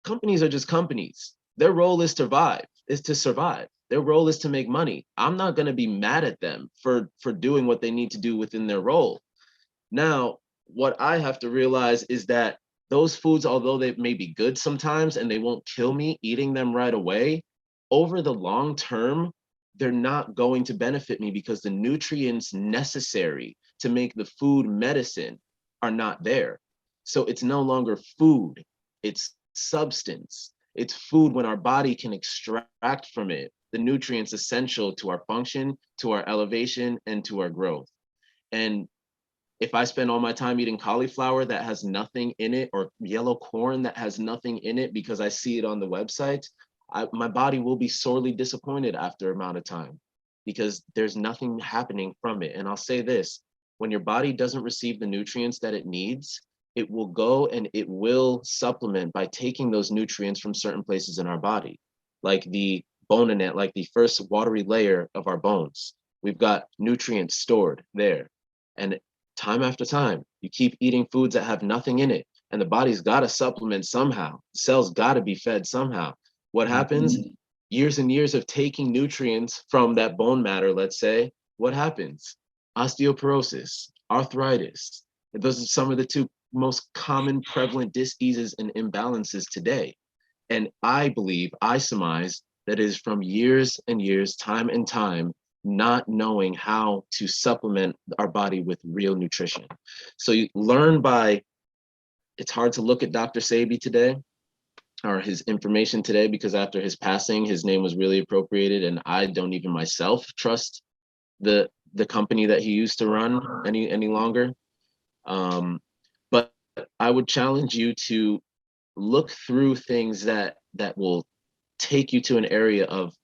[SPEAKER 1] Companies are just companies. Their role is to survive. Their role is to make money. I'm not going to be mad at them for doing what they need to do within their role. Now, what I have to realize is that those foods, although they may be good sometimes and they won't kill me eating them right away, over the long term, they're not going to benefit me, because the nutrients necessary to make the food medicine are not there. So it's no longer food, it's substance. It's food when our body can extract from it the nutrients essential to our function, to our elevation, and to our growth. And if I spend all my time eating cauliflower that has nothing in it, or yellow corn that has nothing in it because I see it on the website, my body will be sorely disappointed after an amount of time, because there's nothing happening from it. And I'll say this, when your body doesn't receive the nutrients that it needs, it will go and it will supplement by taking those nutrients from certain places in our body, like the bone in it, like the first watery layer of our bones. We've got nutrients stored there. And time after time, you keep eating foods that have nothing in it, and the body's got to supplement somehow. Cells got to be fed somehow. What happens? Years and years of taking nutrients from that bone matter, let's say, what happens? Osteoporosis, arthritis. Those are some of the two most common prevalent diseases and imbalances today. And I believe, I surmise, that is from years and years, time and time, not knowing how to supplement our body with real nutrition. So you learn by, it's hard to look at Dr. Sebi today, or his information today, because after his passing, his name was really appropriated, and I don't even myself trust the company that he used to run any longer. But I would challenge you to look through things that will take you to an area of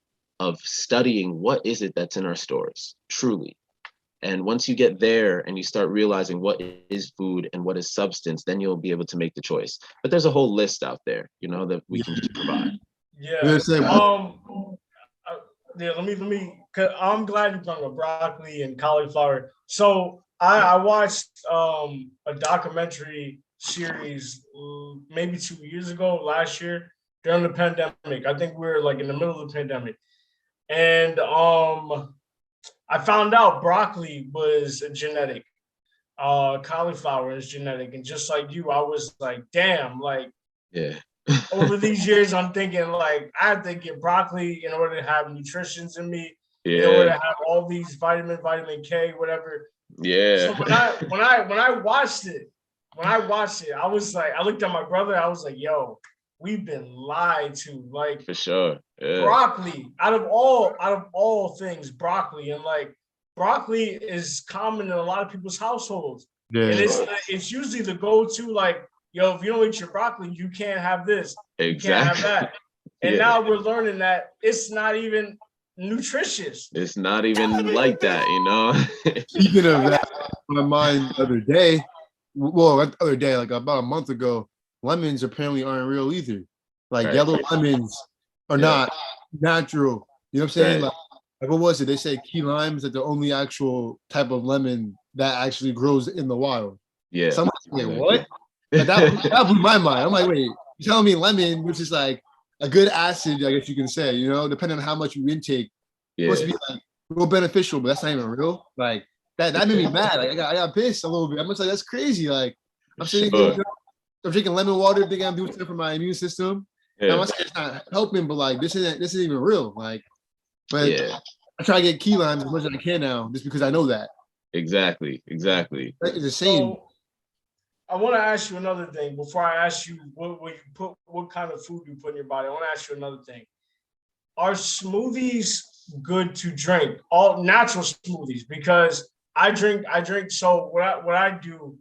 [SPEAKER 1] studying what is it that's in our stores, truly. And once you get there and you start realizing what is food and what is substance, then you'll be able to make the choice. But there's a whole list out there, that we can just provide.
[SPEAKER 2] Yeah. Yeah. Let me. Cause I'm glad you brought up broccoli and cauliflower. So I watched a documentary series maybe 2 years ago, last year, during the pandemic. I think we were like in the middle of the pandemic, and I found out broccoli was genetic. Cauliflower is genetic. And just like you, I was like, damn, like,
[SPEAKER 1] yeah.
[SPEAKER 2] Over these years, I'm thinking like, I have to get broccoli in order to have nutritions in me, in order to have all these vitamin K, whatever.
[SPEAKER 1] Yeah.
[SPEAKER 2] So when I watched it, I was like, I looked at my brother, I was like, yo, we've been lied to. Like,
[SPEAKER 1] for sure. Yeah.
[SPEAKER 2] Broccoli, out of all things, broccoli, and like broccoli is common in a lot of people's households. Yeah. And it's usually the go-to, like, yo, if you don't eat your broccoli, you can't have this. Exactly. You can't have that. And now we're learning that it's not even nutritious.
[SPEAKER 1] It's not even like that,
[SPEAKER 3] Speaking of that, my mind the other day, like about a month ago, lemons apparently aren't real either. Like yellow lemons are not natural. You know what I'm saying? Right. Like what was it? They say key lime is like the only actual type of lemon that actually grows in the wild.
[SPEAKER 1] Yeah.
[SPEAKER 3] So I'm like, wait, what? Like that blew my mind. I'm like, wait, you're telling me lemon, which is like a good acid, I guess you can say, depending on how much you intake, supposed to be like real beneficial, but that's not even real. Like that made me mad. Like I got pissed a little bit. I'm just like, that's crazy. Like I'm sitting here, I'm drinking lemon water, thinking I'm doing stuff for my immune system. Yeah. I'm not saying it's not helping, but like this isn't even real. Like, but I try to get key limes as much as I can now, just because I know that.
[SPEAKER 1] Exactly.
[SPEAKER 3] It's the same.
[SPEAKER 2] I want to ask you another thing before I ask you what kind of food you put in your body. I want to ask you another thing. Are smoothies good to drink? All natural smoothies, because I drink. So what I do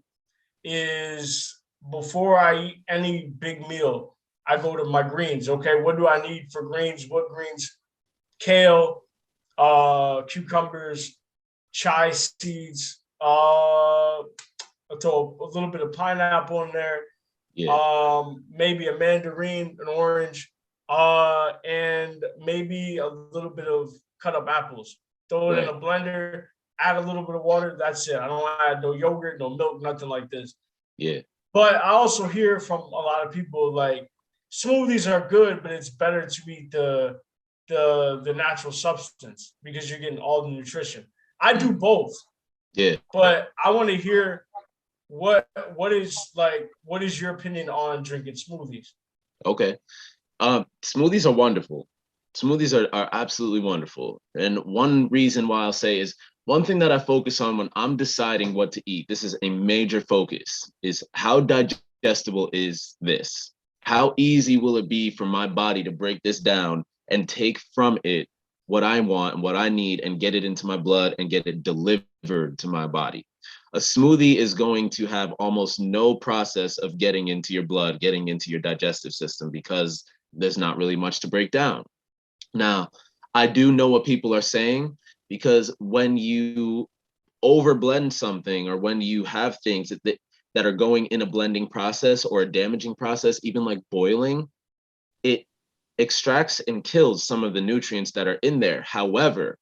[SPEAKER 2] is before I eat any big meal, I go to my greens. Okay, what do I need for greens? What greens? Kale, cucumbers, chai seeds. I throw a little bit of pineapple in there.
[SPEAKER 1] Yeah.
[SPEAKER 2] Maybe a mandarin, an orange, and maybe a little bit of cut up apples. Throw it in a blender, add a little bit of water. That's it. I don't add no yogurt, no milk, nothing like this.
[SPEAKER 1] Yeah.
[SPEAKER 2] But I also hear from a lot of people like smoothies are good, but it's better to eat the natural substance because you're getting all the nutrition. I do both.
[SPEAKER 1] Yeah.
[SPEAKER 2] But I want to hear what is your opinion on drinking smoothies?
[SPEAKER 1] Okay. Smoothies are wonderful. Smoothies are absolutely wonderful. And one reason why I'll say is one thing that I focus on when I'm deciding what to eat, this is a major focus, is how digestible is this? How easy will it be for my body to break this down and take from it what I want and what I need and get it into my blood and get it delivered to my body? A smoothie is going to have almost no process of getting into your blood, getting into your digestive system, because there's not really much to break down. Now, I do know what people are saying, because when you overblend something or when you have things that are going in a blending process or a damaging process, even like boiling, it extracts and kills some of the nutrients that are in there. However,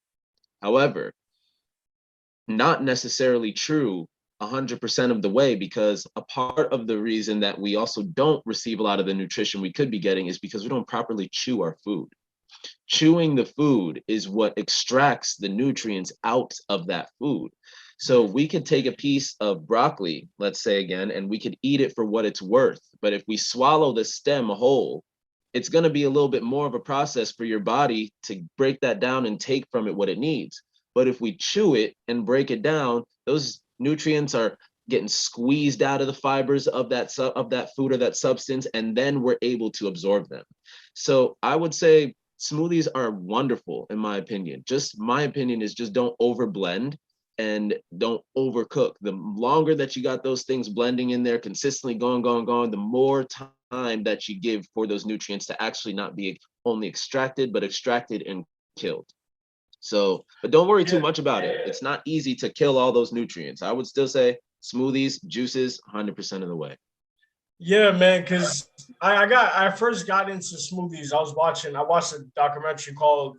[SPEAKER 1] not necessarily true 100% of the way, because a part of the reason that we also don't receive a lot of the nutrition we could be getting is because we don't properly chew our food. Chewing the food is what extracts the nutrients out of that food. So we could take a piece of broccoli, let's say again, and we could eat it for what it's worth. But if we swallow the stem whole, it's going to be a little bit more of a process for your body to break that down and take from it what it needs. But if we chew it and break it down, those nutrients are getting squeezed out of the fibers of that food or that substance, and then we're able to absorb them. So I would say smoothies are wonderful, in my opinion. Just my opinion is just don't overblend and don't overcook. The longer that you got those things blending in there, consistently going, the more time that you give for those nutrients to actually not be only extracted, but extracted and killed. So, but don't worry too much about it. It's not easy to kill all those nutrients. I would still say smoothies, juices, 100% of the way.
[SPEAKER 2] Yeah, man, because I first got into smoothies. I watched a documentary called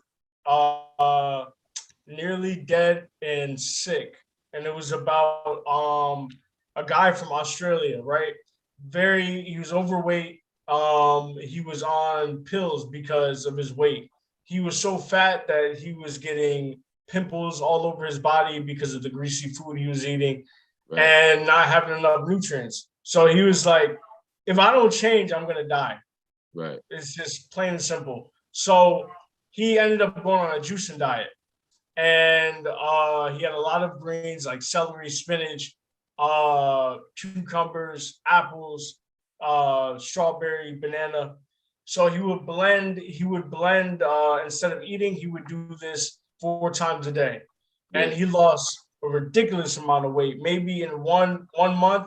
[SPEAKER 2] Nearly Dead and Sick. And it was about a guy from Australia, right? He was overweight. He was on pills because of his weight. He was so fat that he was getting pimples all over his body because of the greasy food he was eating, right, and not having enough nutrients. So he was like, if I don't change, I'm going to die.
[SPEAKER 1] Right.
[SPEAKER 2] It's just plain and simple. So he ended up going on a juicing diet. And he had a lot of greens like celery, spinach, cucumbers, apples, strawberry, banana. So he would blend, instead of eating, he would do this 4 times a day. And he lost a ridiculous amount of weight, maybe in one month,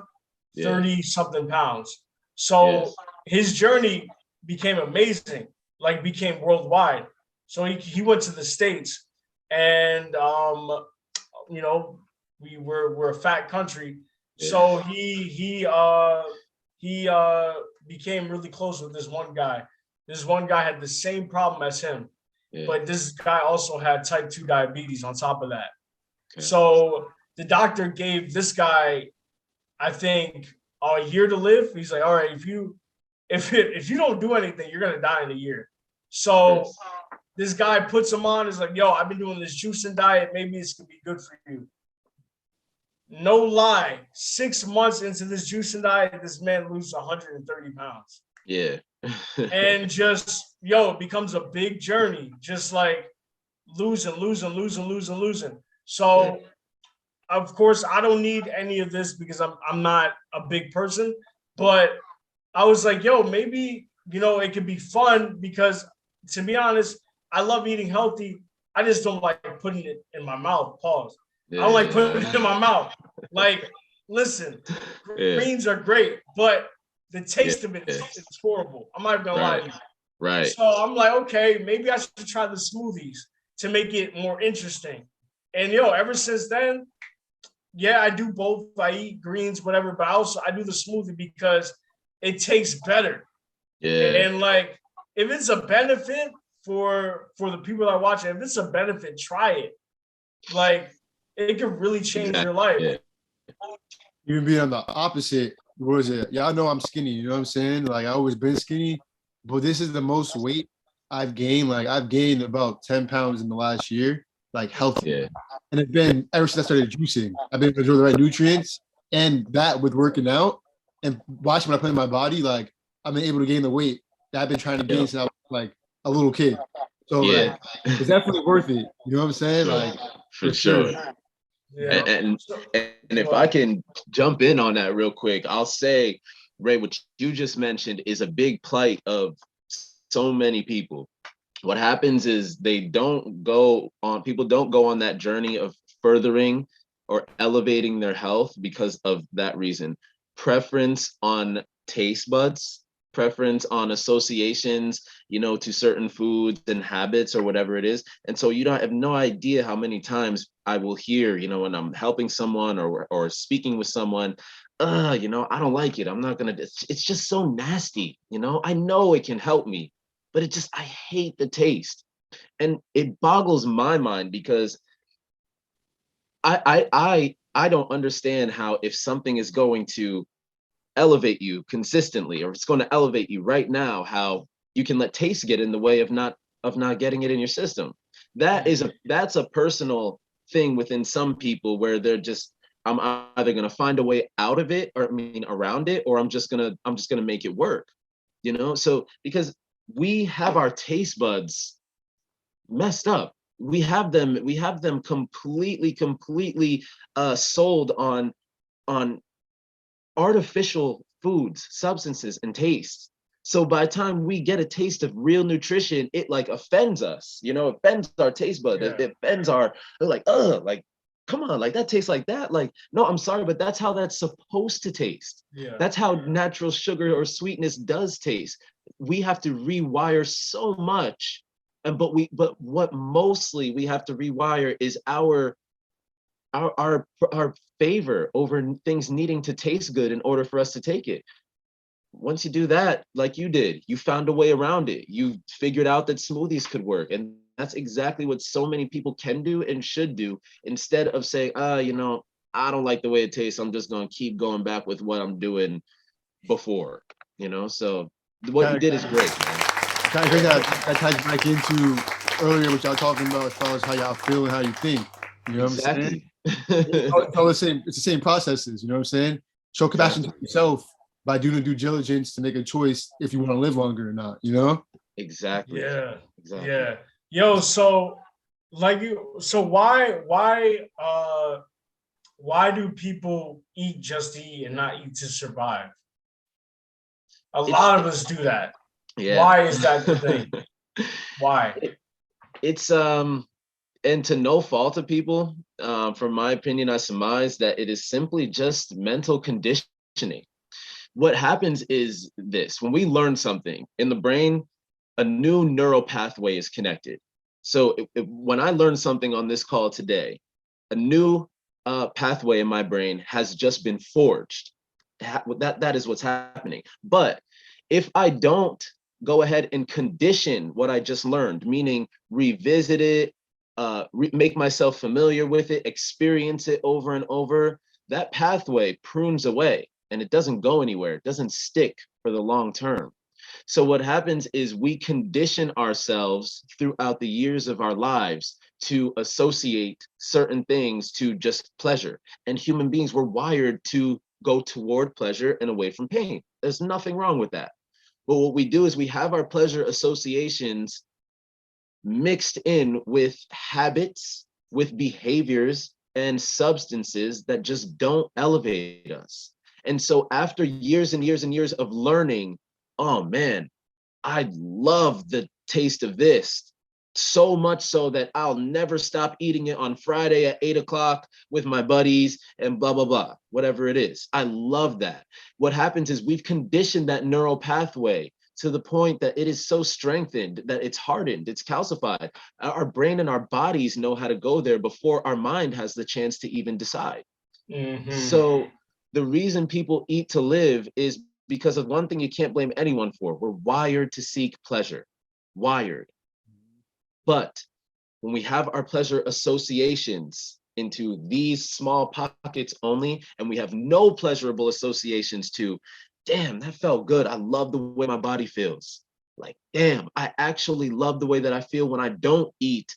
[SPEAKER 2] 30 something pounds. So his journey became amazing, like became worldwide. So he went to the States, and we're a fat country. So he became really close with this one guy. This one guy had the same problem as him, but this guy also had type 2 diabetes on top of that. Okay. So the doctor gave this guy, I think, a year to live. He's like, all right, if you don't do anything, you're gonna die in a year. So this guy puts him on. Is like, yo, I've been doing this juicing diet. Maybe this could be good for you. No lie, 6 months into this juicing diet, this man loses 130 pounds.
[SPEAKER 1] Yeah.
[SPEAKER 2] And just, it becomes a big journey, just like losing. So of course, I don't need any of this because I'm not a big person. But I was like, yo, maybe, it could be fun because, to be honest, I love eating healthy. I just don't like putting it in my mouth. Pause. I don't like putting it in my mouth. Like, listen, greens are great, but the taste of it is horrible. I'm not gonna lie to you.
[SPEAKER 1] Right.
[SPEAKER 2] So I'm like, okay, maybe I should try the smoothies to make it more interesting. And ever since then, yeah, I do both. I eat greens, whatever, but I do the smoothie because it tastes better.
[SPEAKER 1] Yeah.
[SPEAKER 2] And like, if it's a benefit for the people that watch it, if it's a benefit, try it. Like, it could really change your life.
[SPEAKER 1] Yeah.
[SPEAKER 3] Even being on the opposite, what is it? Y'all know I'm skinny, you know what I'm saying? Like, I always been skinny, but this is the most weight I've gained. Like, I've gained about 10 pounds in the last year, like healthy.
[SPEAKER 1] Yeah.
[SPEAKER 3] And it's been ever since I started juicing. I've been enjoying the right nutrients, and that with working out and watching what I put in my body, like, I've been able to gain the weight that I've been trying to gain since I was like a little kid. So like, it's definitely worth it. You know what I'm saying? Like,
[SPEAKER 1] for sure.
[SPEAKER 2] Yeah.
[SPEAKER 1] And if I can jump in on that real quick, I'll say, Ray, what you just mentioned is a big plight of so many people. What happens is people don't go on that journey of furthering or elevating their health because of that reason. Preference on taste buds, preference on associations, to certain foods and habits or whatever it is. And so I have no idea how many times I will hear, when I'm helping someone or speaking with someone, I don't like it. I'm not going to, it's just so nasty. I know it can help me, but I hate the taste. And it boggles my mind because I don't understand how, if something is going to elevate you consistently, or it's going to elevate you right now, how you can let taste get in the way of not getting it in your system. That's a personal thing within some people where they're just, I'm either going to find a way out of it, or around it, or I'm just going to make it work, so because we have our taste buds messed up. We have them completely sold on artificial foods, substances, and tastes. So by the time we get a taste of real nutrition, it like offends us, it offends our taste bud.
[SPEAKER 2] Yeah.
[SPEAKER 1] It offends they're like, like, come on, like that tastes like that. Like, no, I'm sorry, but that's how that's supposed to taste.
[SPEAKER 2] Yeah.
[SPEAKER 1] That's how natural sugar or sweetness does taste. We have to rewire so much. But what mostly we have to rewire is our favor over things needing to taste good in order for us to take it. Once you do that, like you did, you found a way around it. You figured out that smoothies could work. And that's exactly what so many people can do and should do, instead of saying, I don't like the way it tastes. I'm just going to keep going back with what I'm doing before, so what you did is great, man.
[SPEAKER 3] I think that ties back into earlier what y'all talking about as far as how y'all feel and how you think. You know what I'm saying? It's all the same. It's the same processes. You know what I'm saying? Show compassion to yourself by doing the due diligence to make a choice if you want to live longer or not.
[SPEAKER 1] Exactly.
[SPEAKER 2] Yeah.
[SPEAKER 1] Exactly.
[SPEAKER 2] Yeah. Yo, so why do people eat just to eat and not eat to survive? A lot of us do that.
[SPEAKER 1] Yeah.
[SPEAKER 2] Why is that the thing? Why?
[SPEAKER 1] It's and to no fault of people, from my opinion, I surmise that it is simply just mental conditioning. What happens is this: when we learn something in the brain, a new neural pathway is connected. So when I learn something on this call today, a new pathway in my brain has just been forged. That is what's happening. But if I don't go ahead and condition what I just learned, meaning revisit it, make myself familiar with it, experience it over and over, that pathway prunes away and it doesn't go anywhere. It doesn't stick for the long term. So what happens is we condition ourselves throughout the years of our lives to associate certain things to just pleasure. And human beings were wired to go toward pleasure and away from pain. There's nothing wrong with that. But what we do is we have our pleasure associations mixed in with habits, with behaviors, and substances that just don't elevate us. And so after years and years and years of learning, oh man, I love the taste of this. So much so that I'll never stop eating it on Friday at 8 o'clock with my buddies and blah, blah, blah, whatever it is. I love that. What happens is we've conditioned that neural pathway to the point that it is so strengthened that it's hardened, it's calcified. Our brain and our bodies know how to go there before our mind has the chance to even decide. So the reason people eat to live is because of one thing you can't blame anyone for. We're wired to seek pleasure, wired. But when we have our pleasure associations into these small pockets only, and we have no pleasurable associations to, damn, that felt good. I love the way my body feels. Like, damn, I actually love the way that I feel when I don't eat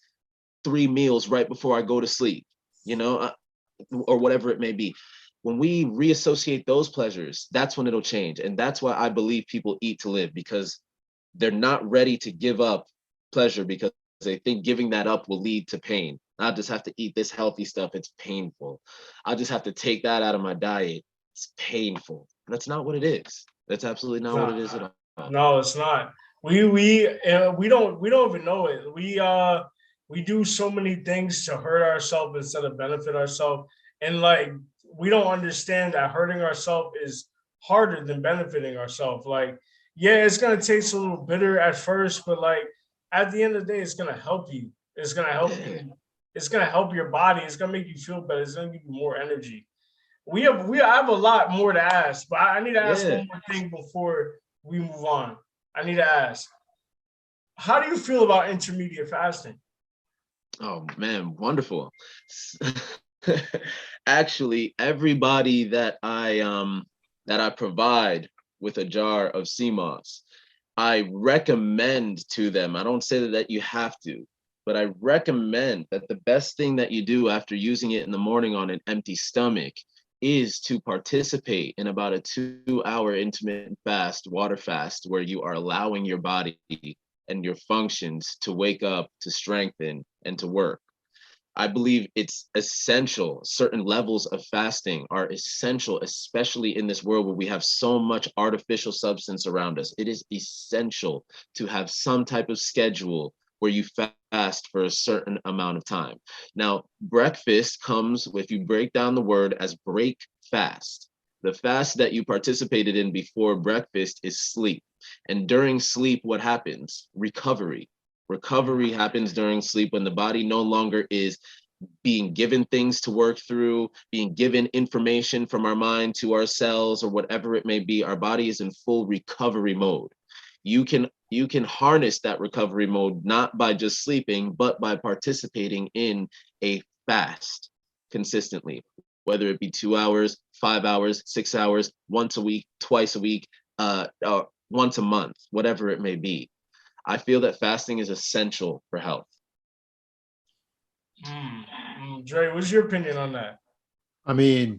[SPEAKER 1] 3 meals right before I go to sleep, you know, or whatever it may be. When we reassociate those pleasures, that's when it'll change. And that's why I believe people eat to live, because they're not ready to give up pleasure because they think giving that up will lead to pain. I just have to eat this healthy stuff. It's painful. I just have to take that out of my diet. It's painful. That's not what it is. That's absolutely not what it is at all.
[SPEAKER 2] No, it's not. We don't even know it. We do so many things to hurt ourselves instead of benefit ourselves. And like, we don't understand that hurting ourselves is harder than benefiting ourselves. Like, yeah, it's gonna taste a little bitter at first, but like at the end of the day, it's gonna help you. It's gonna help you. It's gonna help your body. It's gonna make you feel better. It's gonna give you more energy. I have a lot more to ask, but I need to ask one more thing before we move on. I need to ask, how do you feel about intermediate fasting?
[SPEAKER 1] Oh man, wonderful. Actually, everybody that I provide with a jar of seamos, I recommend to them. I don't say that you have to, but I recommend that the best thing that you do after using it in the morning on an empty stomach is to participate in about a 2-hour intermittent fast, water fast, where you are allowing your body and your functions to wake up, to strengthen, and to work. I believe it's essential. Certain levels of fasting are essential, especially in this world where we have so much artificial substance around us. It is essential to have some type of schedule where you fast for a certain amount of time. Now, breakfast comes, if you break down the word, as break fast. The fast that you participated in before breakfast is sleep. And during sleep, what happens? Recovery. Recovery happens during sleep when the body no longer is being given things to work through, being given information from our mind to our cells or whatever it may be. Our body is in full recovery mode. You can harness that recovery mode not by just sleeping, but by participating in a fast consistently, whether it be 2 hours, 5 hours, 6 hours, once a week, twice a week, once a month, whatever it may be. I feel that fasting is essential for health.
[SPEAKER 2] Dre, what's your opinion on that?
[SPEAKER 3] I mean,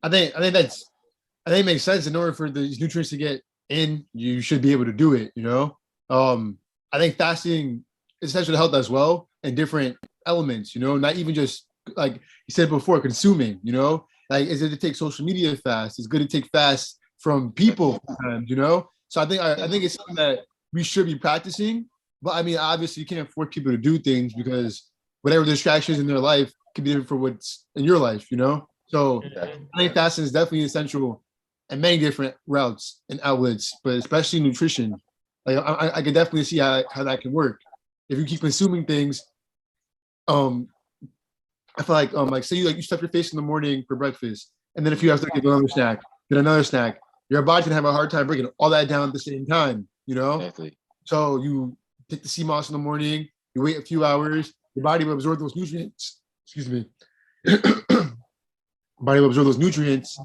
[SPEAKER 3] I think it makes sense. In order for these nutrients to get in, you should be able to do it, you know? I think fasting is essential to health as well, and different elements, you know, not even just like you said before, consuming, you know, like is it to take social media fast? It's good to take fast from people sometimes, you know? So I think it's something that we should be practicing. But I mean, obviously you can't force people to do things because whatever distractions in their life can be different for what's in your life, you know? So I think fasting is definitely essential in many different routes and outlets, but especially nutrition. Like I can definitely see how that can work. If you keep consuming things, I feel like say you stuff your face in the morning for breakfast, and then if you have to get another snack, your body's gonna have a hard time breaking all that down at the same time, you know?
[SPEAKER 1] Exactly.
[SPEAKER 3] So you take the sea moss in the morning, you wait a few hours, your body will absorb those nutrients. Excuse me. Body will absorb those nutrients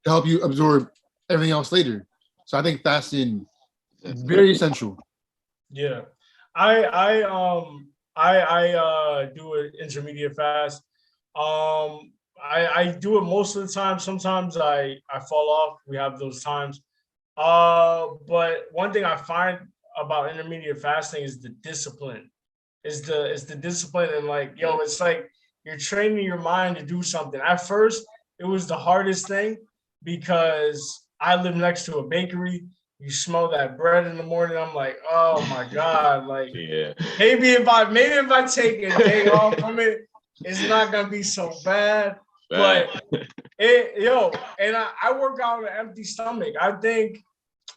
[SPEAKER 3] to help you absorb everything else later. So I think fasting is very essential.
[SPEAKER 2] Yeah. I do an intermediate fast. I do it most of the time. Sometimes I fall off. We have those times. But one thing I find about intermediate fasting is the discipline. Is the discipline, and like, yo, it's like you're training your mind to do something. At first, it was the hardest thing because I live next to a bakery. You smell that bread in the morning. I'm like, oh my God. Like
[SPEAKER 1] Yeah.
[SPEAKER 2] maybe if I take a day off from it, it's not gonna be so bad. But and I work out on an empty stomach. I think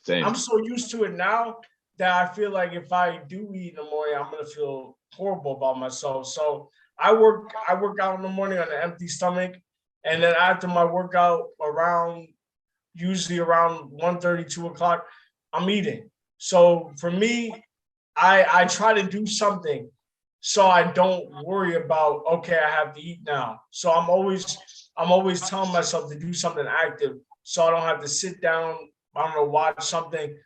[SPEAKER 1] Same.
[SPEAKER 2] I'm so used to it now that I feel like if I do eat in the morning, I'm gonna feel horrible about myself. So I work out in the morning on an empty stomach, and then after my workout usually around 1:30, 2 o'clock, I'm eating. So for me, I try to do something so I don't worry about, okay, I have to eat now. So I'm always telling myself to do something active so I don't have to sit down, I don't know, watch something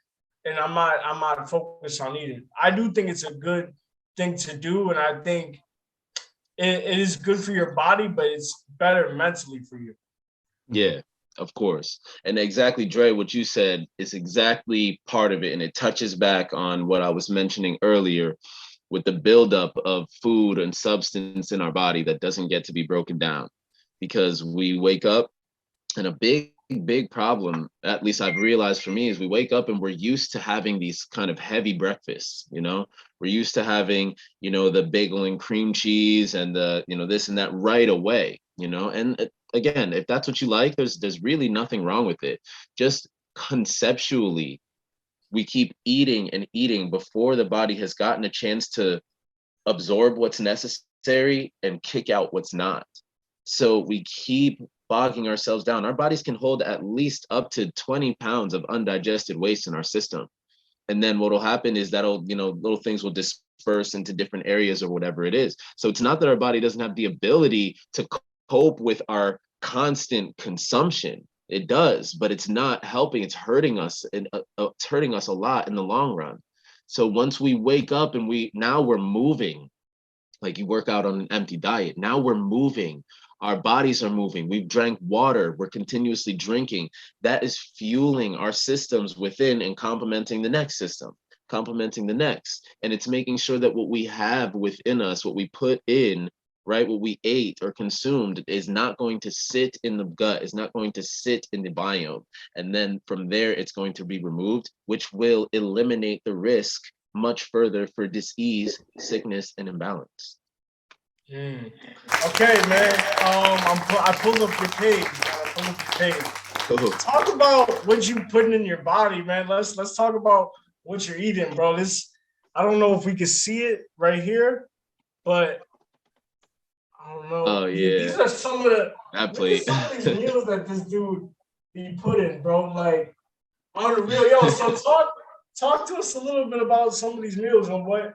[SPEAKER 2] and I'm not focused on eating. I do think it's a good thing to do, and I think it is good for your body, but it's better mentally for you.
[SPEAKER 1] Yeah, of course. And exactly, Dre, what you said is exactly part of it. And it touches back on what I was mentioning earlier with the buildup of food and substance in our body that doesn't get to be broken down. Because we wake up, and a big problem, at least I've realized for me, is we wake up and we're used to having these kind of heavy breakfasts, you know? We're used to having, you know, the bagel and cream cheese and the, you know, this and that right away, you know? And again, if that's what you like, there's really nothing wrong with it. Just conceptually, we keep eating and eating before the body has gotten a chance to absorb what's necessary and kick out what's not. So we keep bogging ourselves down. Our bodies can hold at least up to 20 pounds of undigested waste in our system. And then what'll happen is that'll, you know, little things will disperse into different areas or whatever it is. So it's not that our body doesn't have the ability to cope with our constant consumption. It does, but it's not helping. It's hurting us, and it's hurting us a lot in the long run. So once we wake up and now we're moving, like you work out on an empty diet. Now we're moving. Our bodies are moving. We've drank water. We're continuously drinking. That is fueling our systems within and complementing the next system, complementing the next. And it's making sure that what we have within us, what we put in, right, what we ate or consumed is not going to sit in the gut, is not going to sit in the biome. And then from there, it's going to be removed, which will eliminate the risk much further for disease, sickness, and imbalance.
[SPEAKER 2] Okay, man. I pulled up your page. Talk about what you putting in your body, man. Let's talk about what you're eating, bro. I don't know if we can see it right here, but I don't know.
[SPEAKER 1] Oh yeah.
[SPEAKER 2] These are some of these meals that this dude be putting, bro. Like on the real, yo. So talk to us a little bit about some of these meals and what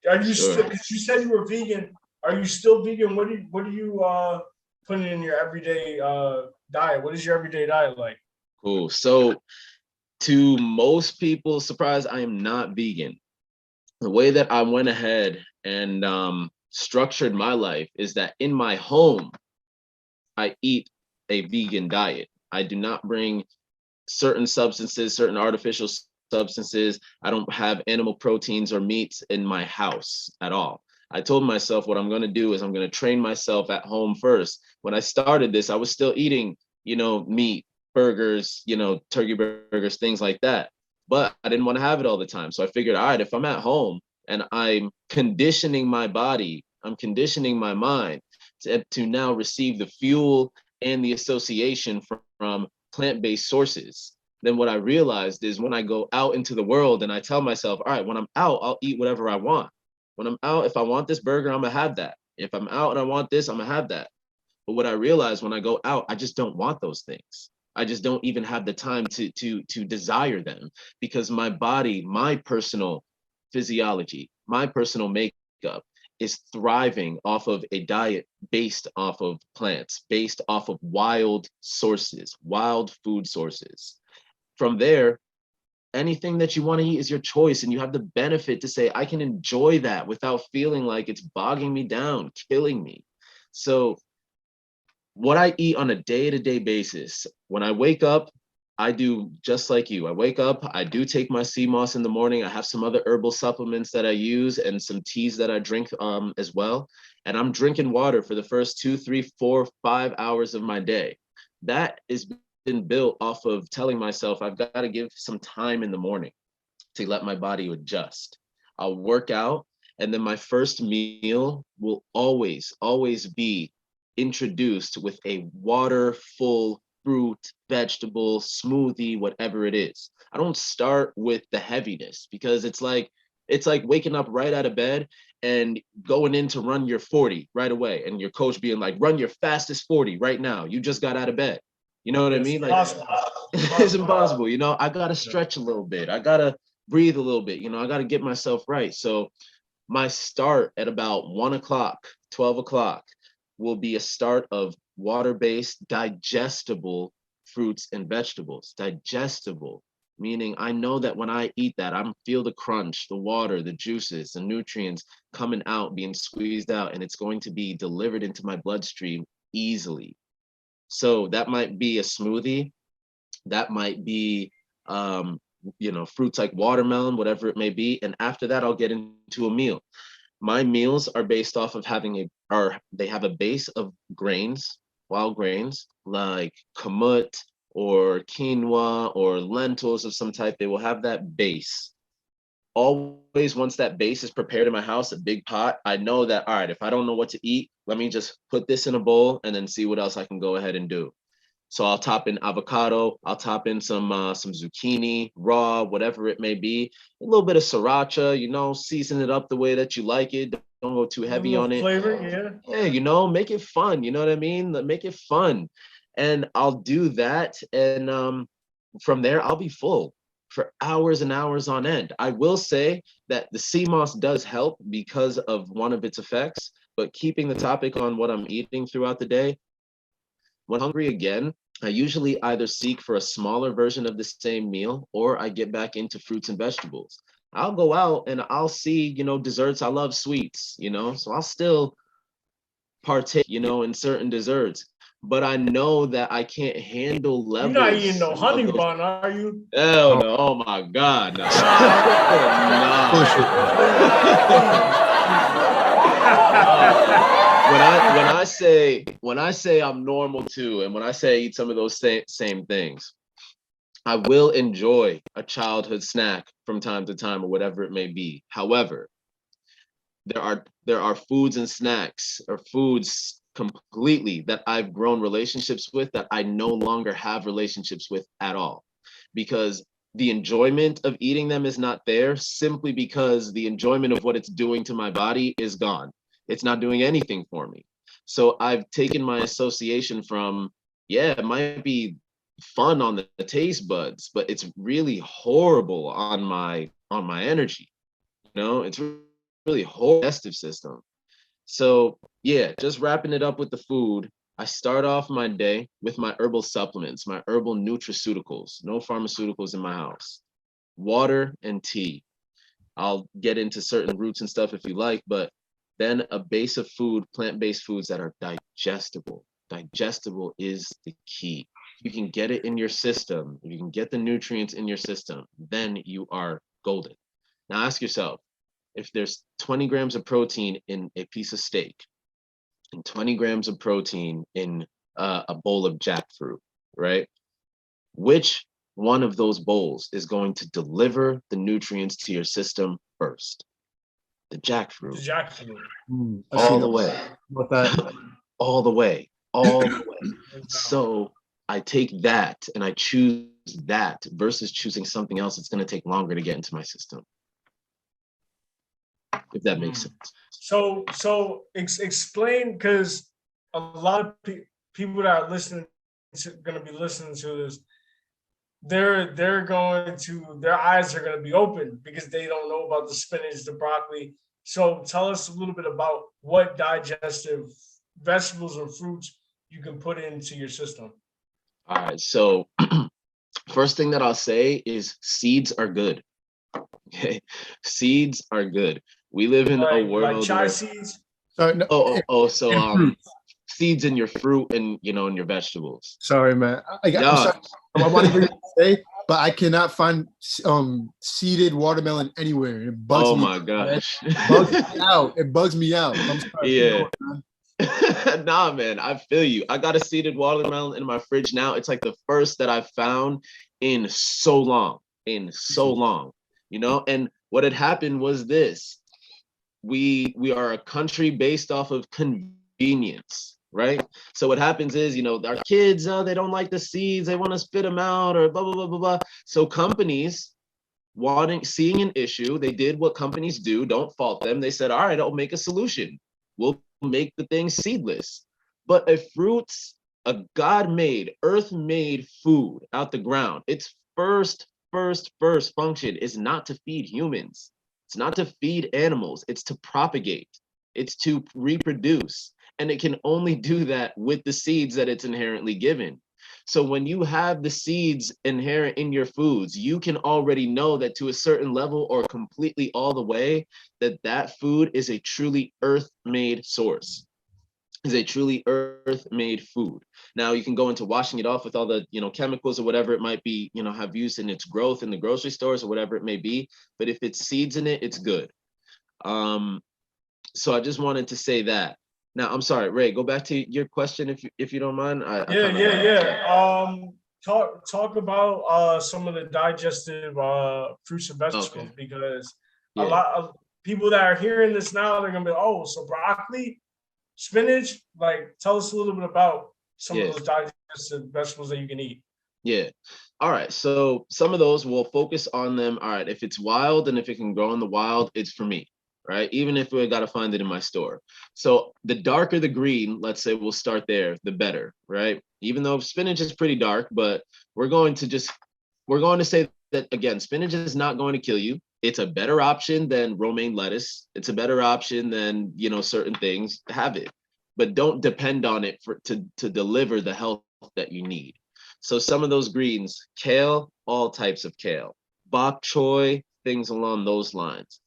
[SPEAKER 2] are you
[SPEAKER 1] Sure.
[SPEAKER 2] still? You said you were vegan. Are you still vegan? What are you putting in your everyday diet? What is your everyday diet like?
[SPEAKER 1] Cool. So to most people's surprise, I am not vegan. The way that I went ahead and structured my life is that in my home, I eat a vegan diet. I do not bring certain substances, certain artificial substances. I don't have animal proteins or meats in my house at all. I told myself what I'm going to do is I'm going to train myself at home first. When I started this, I was still eating, you know, meat, burgers, you know, turkey burgers, things like that. But I didn't want to have it all the time. So I figured, all right, if I'm at home and I'm conditioning my body, I'm conditioning my mind to now receive the fuel and the association from plant-based sources, then what I realized is when I go out into the world and I tell myself, all right, when I'm out, I'll eat whatever I want. When I'm out, if I want this burger, I'm gonna have that. If I'm out and I want this, I'm gonna have that. But what I realized when I go out, I just don't want those things. I just don't even have the time to desire them because my body, my personal physiology, my personal makeup is thriving off of a diet based off of plants, based off of wild sources, wild food sources. From there, anything that you want to eat is your choice, and you have the benefit to say, I can enjoy that without feeling like it's bogging me down, killing me. So what I eat on a day-to-day basis, when I wake up, I do just like you. I wake up, I do take my seamos in the morning. I have some other herbal supplements that I use and some teas that I drink as well. And I'm drinking water for the first 2, 3, 4, 5 hours of my day. That is been built off of telling myself I've got to give some time in the morning to let my body adjust. I'll work out, and then my first meal will always, always be introduced with a water full fruit, vegetable, smoothie, whatever it is. I don't start with the heaviness because it's like waking up right out of bed and going in to run your 40 right away, and your coach being like, run your fastest 40 right now. You just got out of bed. You know what I mean? Like, it's impossible. You know, I gotta stretch a little bit. I gotta breathe a little bit. You know, I gotta get myself right. So my start at about 1 o'clock, 12 o'clock will be a start of water-based, digestible fruits and vegetables. Digestible, meaning I know that when I eat that, I'm feel the crunch, the water, the juices, the nutrients coming out, being squeezed out, and it's going to be delivered into my bloodstream easily. So that might be a smoothie, that might be you know, fruits like watermelon, whatever it may be. And after that, I'll get into a meal. My meals are based off of they have a base of grains, wild grains, like kamut or quinoa or lentils of some type. They will have that base. Always, once that base is prepared in my house, a big pot, I know that, all right, if I don't know what to eat, let me just put this in a bowl and then see what else I can go ahead and do. So I'll top in avocado, I'll top in some zucchini, raw, whatever it may be, a little bit of sriracha, you know, season it up the way that you like it. Don't go too heavy on it.
[SPEAKER 2] Flavor, yeah.
[SPEAKER 1] Yeah, you know, make it fun. You know what I mean? Make it fun. And I'll do that. And from there, I'll be full for hours and hours on end. I will say that the seamos does help because of one of its effects, but keeping the topic on what I'm eating throughout the day, when hungry again, I usually either seek for a smaller version of the same meal or I get back into fruits and vegetables. I'll go out and I'll see, you know, desserts. I love sweets, you know, so I'll still partake, you know, in certain desserts. But I know that I can't handle levels.
[SPEAKER 2] You're not eating no honey bun, are you?
[SPEAKER 1] Hell no! Oh my God, no! When I say I'm normal too, and when I say I eat some of those same things, I will enjoy a childhood snack from time to time or whatever it may be. However, there are foods and snacks or foods completely that I've grown relationships with that I no longer have relationships with at all, because the enjoyment of eating them is not there, simply because the enjoyment of what it's doing to my body is gone. It's not doing anything for me. So I've taken my association from, yeah, it might be fun on the taste buds, but it's really horrible on my energy. You know, it's really horrible digestive system. So yeah, just wrapping it up with the food, I start off my day with my herbal supplements, my herbal nutraceuticals, no pharmaceuticals in my house, water and tea. I'll get into certain roots and stuff if you like, but then a base of food, plant-based foods that are digestible. Digestible is the key. You can get it in your system, you can get the nutrients in your system, then you are golden. Now ask yourself, if there's 20 grams of protein in a piece of steak and 20 grams of protein in a bowl of jackfruit, right? Which one of those bowls is going to deliver the nutrients to your system first? The jackfruit.
[SPEAKER 2] The jackfruit.
[SPEAKER 1] All the way.
[SPEAKER 3] About that.
[SPEAKER 1] All the way. All the way. So I take that and I choose that versus choosing something else that's going to take longer to get into my system. If that makes sense.
[SPEAKER 2] So explain, because a lot of people that are listening going to be listening to this, their eyes are going to be open because they don't know about the spinach, the broccoli. So tell us a little bit about what digestive vegetables or fruits you can put into your system.
[SPEAKER 1] All right. So first thing that I'll say is seeds are good. Okay. Seeds are good. We live in a world
[SPEAKER 2] like chia seeds.
[SPEAKER 3] Sorry, no,
[SPEAKER 1] so seeds in your fruit and, you know, in your vegetables.
[SPEAKER 3] Sorry, man. I'm sorry. I want to hear you say, but I cannot find seeded watermelon anywhere. It bugs me.
[SPEAKER 1] My gosh.
[SPEAKER 3] It bugs me out. It bugs me out. I'm sorry.
[SPEAKER 1] Yeah. Nah, man, I feel you. I got a seeded watermelon in my fridge now. It's like the first that I've found in so long, you know? And what had happened was this. We are a country based off of convenience, right? So what happens is, you know, our kids, they don't like the seeds, they want to spit them out or blah, blah, blah, blah, blah. So companies seeing an issue, they did what companies do, don't fault them. They said, all right, I'll make a solution. We'll make the thing seedless. But a God-made, earth-made food out the ground, its first function is not to feed humans. It's not to feed animals. It's to propagate. It's to reproduce. And it can only do that with the seeds that it's inherently given. So when you have the seeds inherent in your foods, you can already know that to a certain level or completely all the way, that food is a truly earth-made source, is a truly earth-made food. Now you can go into washing it off with all the, you know, chemicals or whatever it might be, you know, have used in its growth in the grocery stores or whatever it may be. But if it's seeds in it, it's good. So I just wanted to say that. Now, I'm sorry, Ray, go back to your question if you don't mind.
[SPEAKER 2] Talk about some of the digestive fruits and vegetables, because a lot of people that are hearing this now, they're gonna be, oh, so broccoli, spinach, like tell us a little bit about some of those digestive vegetables that you can eat.
[SPEAKER 1] Yeah. All right. So some of those we'll focus on them. All right. If it's wild and if it can grow in the wild, it's for me. Right? Even if we got to find it in my store. So the darker the green, let's say we'll start there, the better, right? Even though spinach is pretty dark, but we're going to say that again, spinach is not going to kill you. It's a better option than romaine lettuce. It's a better option than, you know, certain things. Have it, but don't depend on it to deliver the health that you need. So some of those greens, kale, all types of kale, bok choy, things along those lines.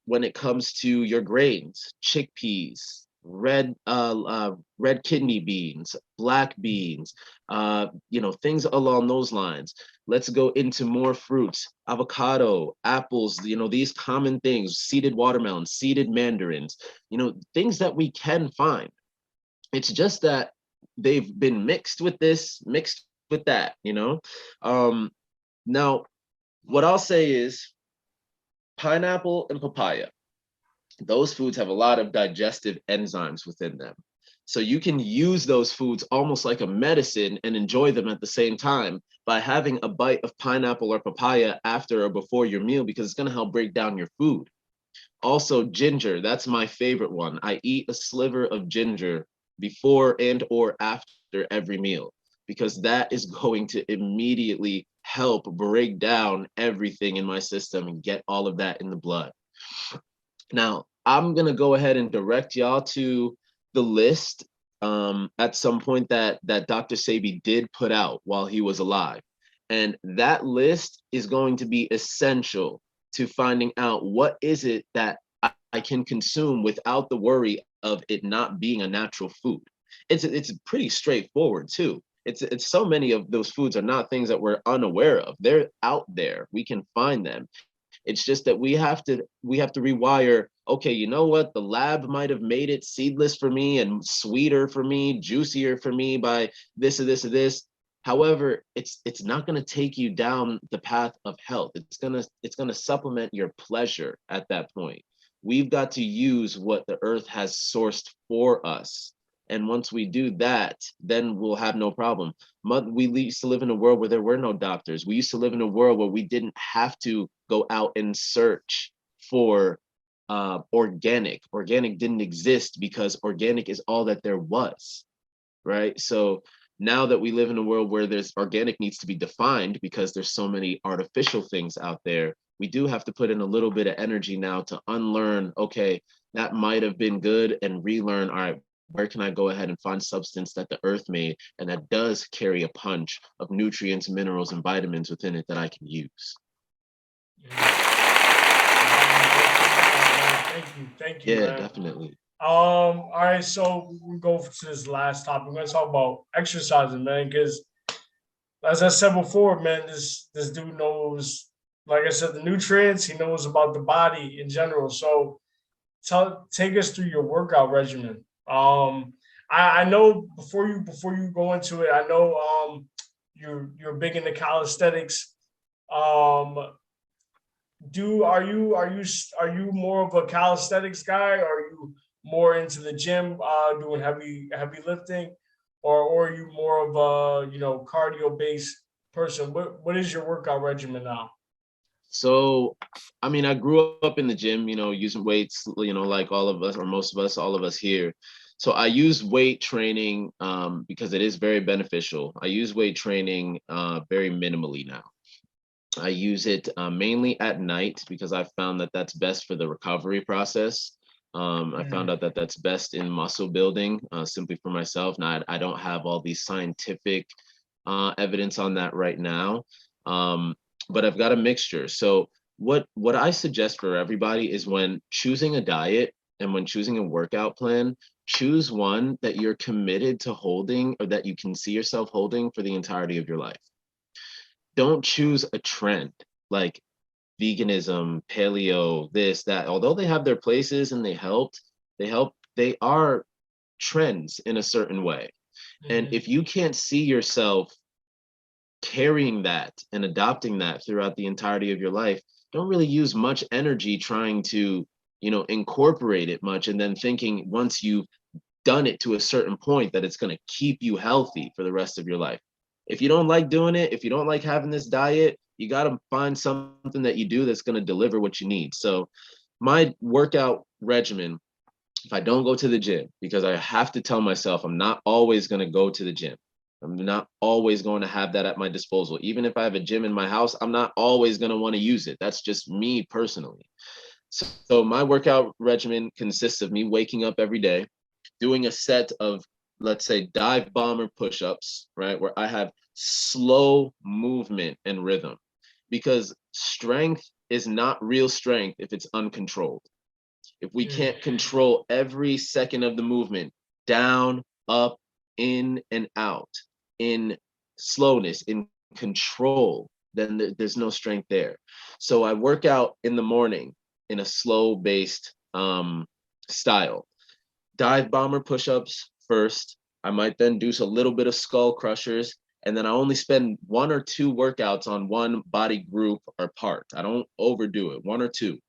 [SPEAKER 1] When it comes to your grains, chickpeas, red kidney beans, black beans, you know, things along those lines. Let's go into more fruits, avocado, apples, you know, these common things, seeded watermelon, seeded mandarins, you know, things that we can find. It's just that they've been mixed with this, mixed with that, you know? Now, what I'll say is, pineapple and papaya, those foods have a lot of digestive enzymes within them. So you can use those foods almost like a medicine and enjoy them at the same time by having a bite of pineapple or papaya after or before your meal, because it's going to help break down your food. Also, ginger, that's my favorite one. I eat a sliver of ginger before and or after every meal, because that is going to immediately help break down everything in my system and get all of that in the blood. Now, I'm going to go ahead and direct y'all to the list at some point that Dr. Sebi did put out while he was alive. And that list is going to be essential to finding out what is it that I can consume without the worry of it not being a natural food. It's pretty straightforward too. It's so many of those foods are not things that we're unaware of. They're out there. We can find them. It's just that we have to rewire, okay, you know what? The lab might have made it seedless for me and sweeter for me, juicier for me by this or this or this. However, it's not going to take you down the path of health. It's going to supplement your pleasure at that point. We've got to use what the earth has sourced for us. And once we do that, then we'll have no problem. We used to live in a world where there were no doctors. We used to live in a world where we didn't have to go out and search for organic. Organic didn't exist because organic is all that there was, right? So now that we live in a world where there's organic needs to be defined because there's so many artificial things out there, we do have to put in a little bit of energy now to unlearn, okay, that might have been good, and relearn, all right, where can I go ahead and find substance that the earth made and that does carry a punch of nutrients, minerals, and vitamins within it that I can use?
[SPEAKER 2] Thank you.
[SPEAKER 1] Yeah,
[SPEAKER 2] man.
[SPEAKER 1] definitely.
[SPEAKER 2] All right, so we go to this last topic. We're gonna talk about exercising, man, because as I said before, man, this dude knows, like I said, the nutrients. He knows about the body in general. So take us through your workout regimen. I know before you go into it, I know you're big into calisthenics. Um, do are you more of a calisthenics guy? Or are you more into the gym, doing heavy lifting, or are you more of a cardio based person? What is your workout regimen now?
[SPEAKER 1] So, I mean, I grew up in the gym, using weights, like all of us or most of us, all of us here. So I use weight training because it is very beneficial. I use weight training very minimally now. I use it mainly at night because I found that that's best for the recovery process. I found out that that's best in muscle building, simply for myself. Now, I don't have all these scientific evidence on that right now, but I've got a mixture. So what I suggest for everybody is when choosing a diet and when choosing a workout plan, choose one that you're committed to holding or that you can see yourself holding for the entirety of your life. Don't choose a trend like veganism, paleo, this, that. Although they have their places and they are trends in a certain way. And
[SPEAKER 2] Mhm.
[SPEAKER 1] if you can't see yourself carrying that and adopting that throughout the entirety of your life, don't really use much energy trying to, incorporate it much and then thinking once you've done it to a certain point that it's going to keep you healthy for the rest of your life. If you don't like doing it, if you don't like having this diet, you got to find something that you do that's going to deliver what you need. So my workout regimen, if I don't go to the gym, because I have to tell myself I'm not always going to go to the gym. I'm not always going to have that at my disposal. Even if I have a gym in my house, I'm not always going to want to use it. That's just me personally. So my workout regimen consists of me waking up every day, doing a set of, let's say, dive bomber push-ups, right? Where I have slow movement and rhythm, because strength is not real strength if it's uncontrolled. If we can't control every second of the movement, down, up, in, and out, in slowness, in control, then there's no strength there. So I work out in the morning in a slow based style. Dive bomber push-ups first. I might then do a little bit of skull crushers, and then I only spend 1 or 2 workouts on one body group or part. I don't overdo it, 1 or 2.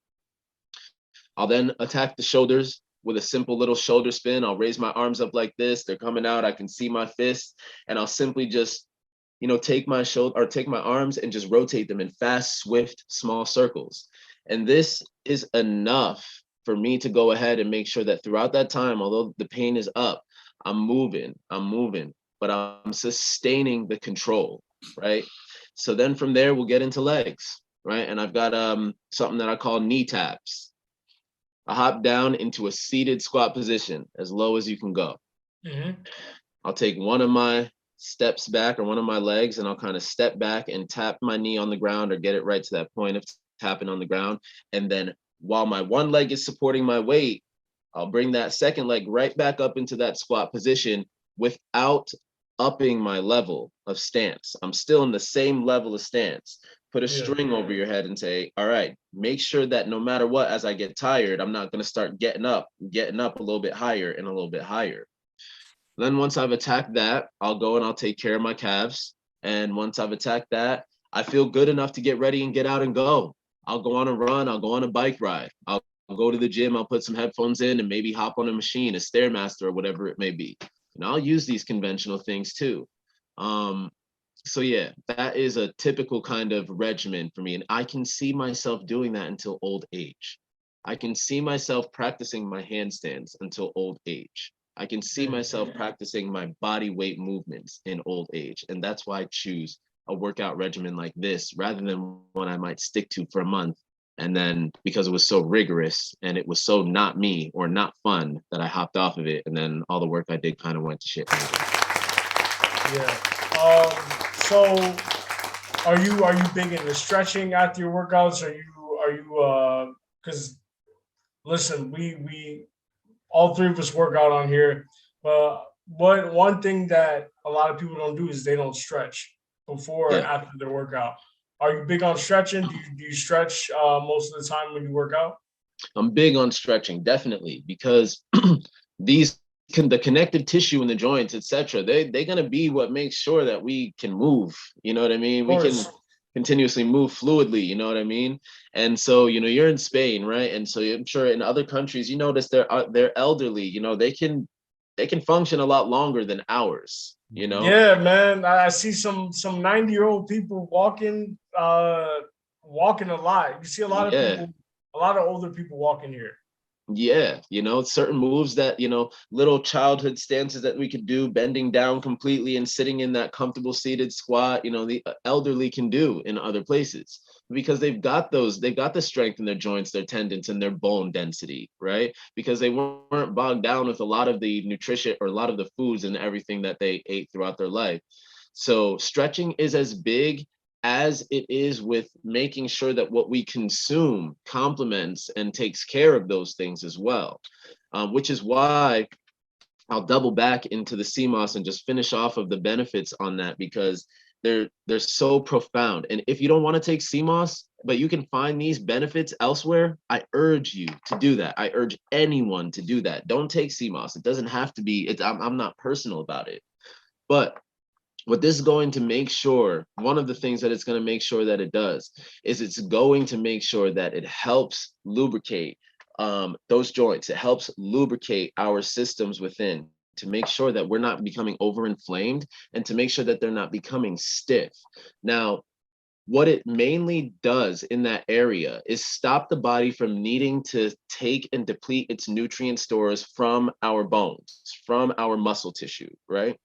[SPEAKER 1] I'll then attack the shoulders with a simple little shoulder spin. I'll raise my arms up like this. They're coming out. I can see my fists, and I'll simply just, take my shoulder or take my arms and just rotate them in fast, swift, small circles. And this is enough for me to go ahead and make sure that throughout that time, although the pain is up, I'm moving, but I'm sustaining the control, right? So then from there, we'll get into legs, right? And I've got something that I call knee taps. I hop down into a seated squat position as low as you can go.
[SPEAKER 2] Mhm.
[SPEAKER 1] I'll take one of my steps back or one of my legs and I'll kind of step back and tap my knee on the ground or get it right to that point of tapping on the ground. And then while my one leg is supporting my weight, I'll bring that second leg right back up into that squat position without upping my level of stance. I'm still in the same level of stance. Put a
[SPEAKER 2] Yeah.
[SPEAKER 1] string over your head and say, all right, make sure that no matter what, as I get tired, I'm not going to start getting up a little bit higher and a little bit higher. Then once I've attacked that, I'll go and I'll take care of my calves. And once I've attacked that, I feel good enough to get ready and get out and go. I'll go on a run. I'll go on a bike ride. I'll go to the gym. I'll put some headphones in and maybe hop on a machine, a Stairmaster or whatever it may be. And I'll use these conventional things too. So yeah, that is a typical kind of regimen for me. And I can see myself doing that until old age. I can see myself practicing my handstands until old age. I can see myself practicing my body weight movements in old age. And that's why I choose a workout regimen like this rather than one I might stick to for a month. And then because it was so rigorous and it was so not me or not fun that I hopped off of it. And then all the work I did kind of went to shit.
[SPEAKER 2] Yeah. So are you big into stretching after your workouts? Are you because listen, we all three of us work out on here. But one thing that a lot of people don't do is they don't stretch before or
[SPEAKER 1] Yeah.
[SPEAKER 2] after their workout. Are you big on stretching? Do you stretch most of the time when you work out?
[SPEAKER 1] I'm big on stretching, definitely, because the connective tissue in the joints, etc. They're gonna be what makes sure that we can move. You know what I mean?
[SPEAKER 2] Of
[SPEAKER 1] We can
[SPEAKER 2] course.
[SPEAKER 1] continuously move fluidly. You know what I mean? And so, you're in Spain, right? And so I'm sure in other countries, you notice they're elderly. They can function a lot longer than ours.
[SPEAKER 2] Yeah, man. I see some 90-year-old people walking a lot. You see a lot of
[SPEAKER 1] Yeah.
[SPEAKER 2] people, a lot of older people walking here.
[SPEAKER 1] Yeah, certain moves that, little childhood stances that we could do, bending down completely and sitting in that comfortable seated squat, the elderly can do in other places because they've got the strength in their joints, their tendons, and their bone density, right? Because they weren't bogged down with a lot of the nutrition or a lot of the foods and everything that they ate throughout their life. So stretching is as big as it is with making sure that what we consume complements and takes care of those things as well, which is why I'll double back into the seamos and just finish off of the benefits on that because they're so profound. And if you don't want to take seamos, but you can find these benefits elsewhere, I urge you to do that. I urge anyone to do that. Don't take seamos. It doesn't have to be. I'm not personal about it, but what this is going to make sure, one of the things that it's going to make sure that it does is it's going to make sure that it helps lubricate those joints. It helps lubricate our systems within to make sure that we're not becoming overinflamed and to make sure that they're not becoming stiff. Now, what it mainly does in that area is stop the body from needing to take and deplete its nutrient stores from our bones, from our muscle tissue, right?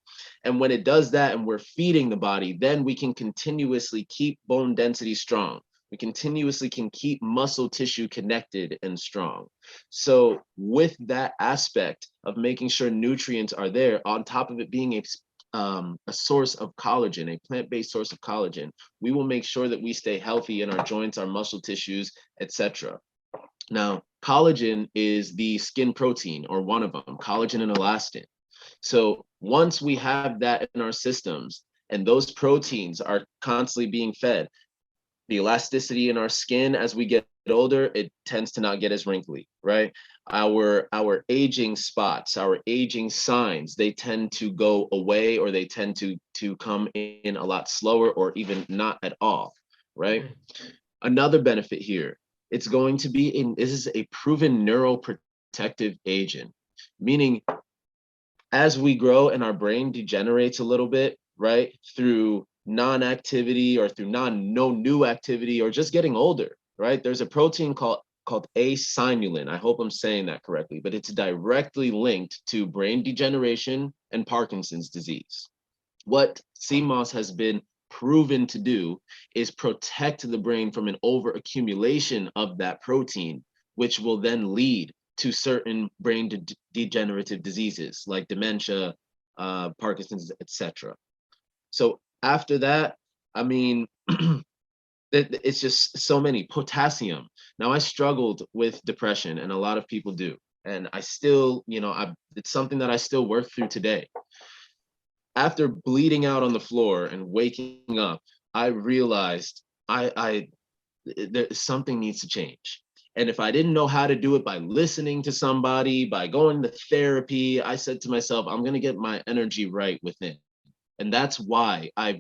[SPEAKER 1] And when it does that and we're feeding the body, then we can continuously keep bone density strong. We continuously can keep muscle tissue connected and strong. So with that aspect of making sure nutrients are there, on top of it being a source of collagen, a plant-based source of collagen, we will make sure that we stay healthy in our joints, our muscle tissues, etc. Now, collagen is the skin protein, or one of them, collagen and elastin. So once we have that in our systems and those proteins are constantly being fed, the elasticity in our skin as we get older, it tends to not get as wrinkly, right? Our aging spots, our aging signs, they tend to go away or they tend to come in a lot slower or even not at all, right? Another benefit here, it's going to be this is a proven neuroprotective agent, meaning as we grow and our brain degenerates a little bit, right, through non-activity or through no new activity or just getting older, right? There's a protein called asinulin. I hope I'm saying that correctly, but it's directly linked to brain degeneration and Parkinson's disease. What CMOS has been proven to do is protect the brain from an overaccumulation of that protein, which will then lead to certain brain degenerative diseases like dementia, Parkinson's, etc. So after that, I mean, it's just so many. Potassium. Now, I struggled with depression, and a lot of people do. And I still, it's something that I still work through today. After bleeding out on the floor and waking up, I realized something needs to change. And if I didn't know how to do it by listening to somebody, by going to therapy, I said to myself, I'm going to get my energy right within. And that's why I've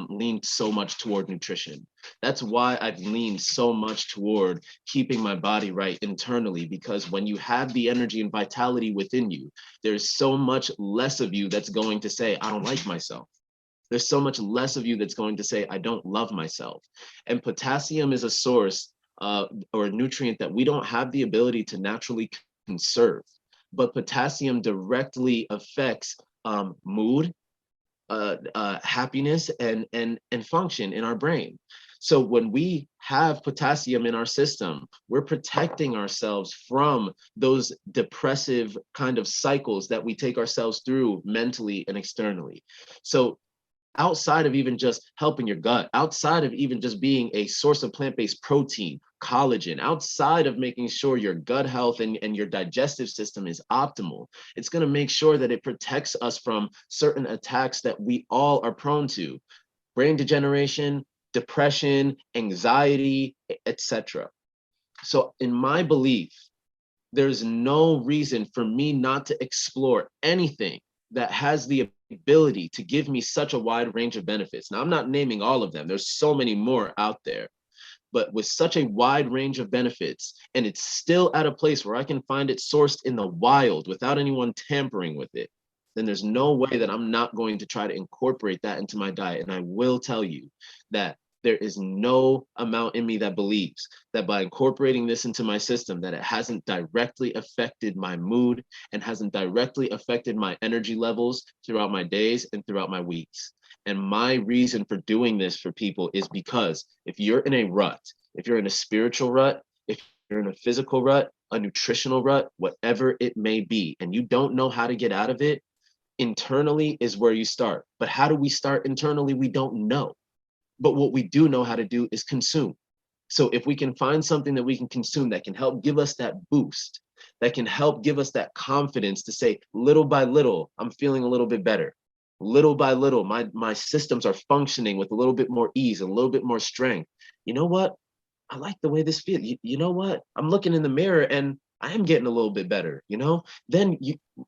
[SPEAKER 1] leaned so much toward nutrition. That's why I've leaned so much toward keeping my body right internally, because when you have the energy and vitality within you, there's so much less of you that's going to say, I don't like myself. There's so much less of you that's going to say, I don't love myself. And potassium is a source or a nutrient that we don't have the ability to naturally conserve. But potassium directly affects mood, happiness, and function in our brain. So when we have potassium in our system, we're protecting ourselves from those depressive kind of cycles that we take ourselves through mentally and externally. So outside of even just helping your gut, outside of even just being a source of plant-based protein, collagen, outside of making sure your gut health and your digestive system is optimal, it's going to make sure that it protects us from certain attacks that we all are prone to: brain degeneration, depression, anxiety, etc. So in my belief, there's no reason for me not to explore anything that has the ability to give me such a wide range of benefits. Now, I'm not naming all of them. There's so many more out there, but with such a wide range of benefits, and it's still at a place where I can find it sourced in the wild without anyone tampering with it, then there's no way that I'm not going to try to incorporate that into my diet. And I will tell you that there is no amount in me that believes that by incorporating this into my system, that it hasn't directly affected my mood and hasn't directly affected my energy levels throughout my days and throughout my weeks. And my reason for doing this for people is because if you're in a rut, if you're in a spiritual rut, if you're in a physical rut, a nutritional rut, whatever it may be, and you don't know how to get out of it, internally is where you start. But how do we start internally? We don't know. But what we do know how to do is consume. So if we can find something that we can consume that can help give us that boost, that can help give us that confidence to say, little by little, I'm feeling a little bit better. Little by little, my systems are functioning with a little bit more ease, a little bit more strength. You know what? I like the way this feels. You know what? I'm looking in the mirror and I am getting a little bit better, you know? Then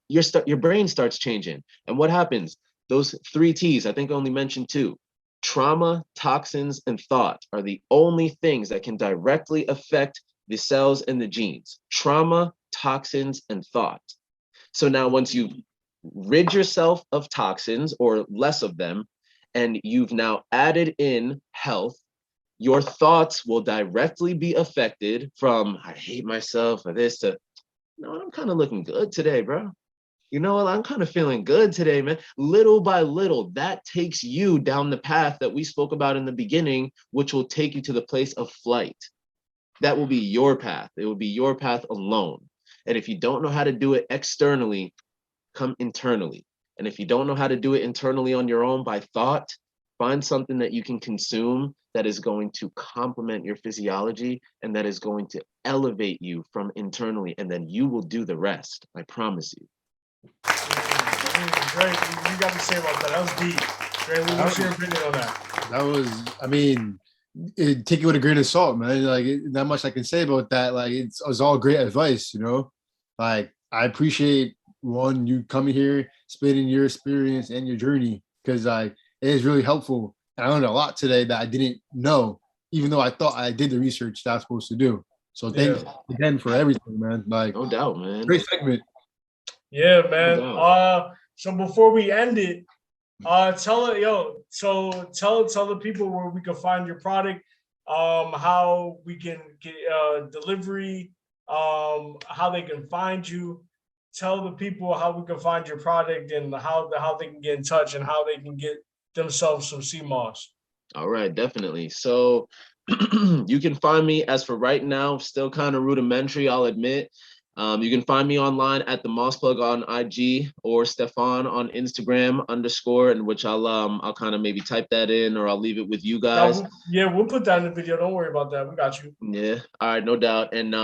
[SPEAKER 1] your brain starts changing. And what happens? Those 3 T's, I think I only mentioned 2. Trauma, toxins, and thought are the only things that can directly affect the cells and the genes. Trauma, toxins, and thought. So now once you've rid yourself of toxins or less of them, and you've now added in health, your thoughts will directly be affected from, I hate myself, or this, to, no, I'm kind of looking good today, bro. You know what? I'm kind of feeling good today, man. Little by little, that takes you down the path that we spoke about in the beginning, which will take you to the place of flight. That will be your path. It will be your path alone. And if you don't know how to do it externally, come internally. And if you don't know how to do it internally on your own by thought, find something that you can consume that is going to complement your physiology and that is going to elevate you from internally. And then you will do the rest. I promise you.
[SPEAKER 2] Great. You got to say about that. That was deep. Great. What's your opinion on that?
[SPEAKER 3] That was, I mean, take it with a grain of salt, man. Like, not much I can say about that. Like, it's all great advice, you know? Like, I appreciate, one, you coming here, spitting your experience and your journey, because like, it is really helpful. And I learned a lot today that I didn't know, even though I thought I did the research that I was supposed to do. So thanks again for everything, man. Like,
[SPEAKER 1] no doubt, man.
[SPEAKER 3] Great segment.
[SPEAKER 2] Yeah, man. So before we end it, tell the people where we can find your product, how we can get delivery, how they can find you. Tell the people how we can find your product and how they can get in touch and how they can get themselves some seamos.
[SPEAKER 1] All right, definitely. So you can find me, as for right now, still kind of rudimentary, I'll admit. You can find me online at the Moss Plug on IG or Stefan on Instagram _, in which I'll kind of maybe type that in, or I'll leave it with you guys.
[SPEAKER 2] We'll put that in the video. Don't worry about that. We got you.
[SPEAKER 1] Yeah. All right. No doubt. And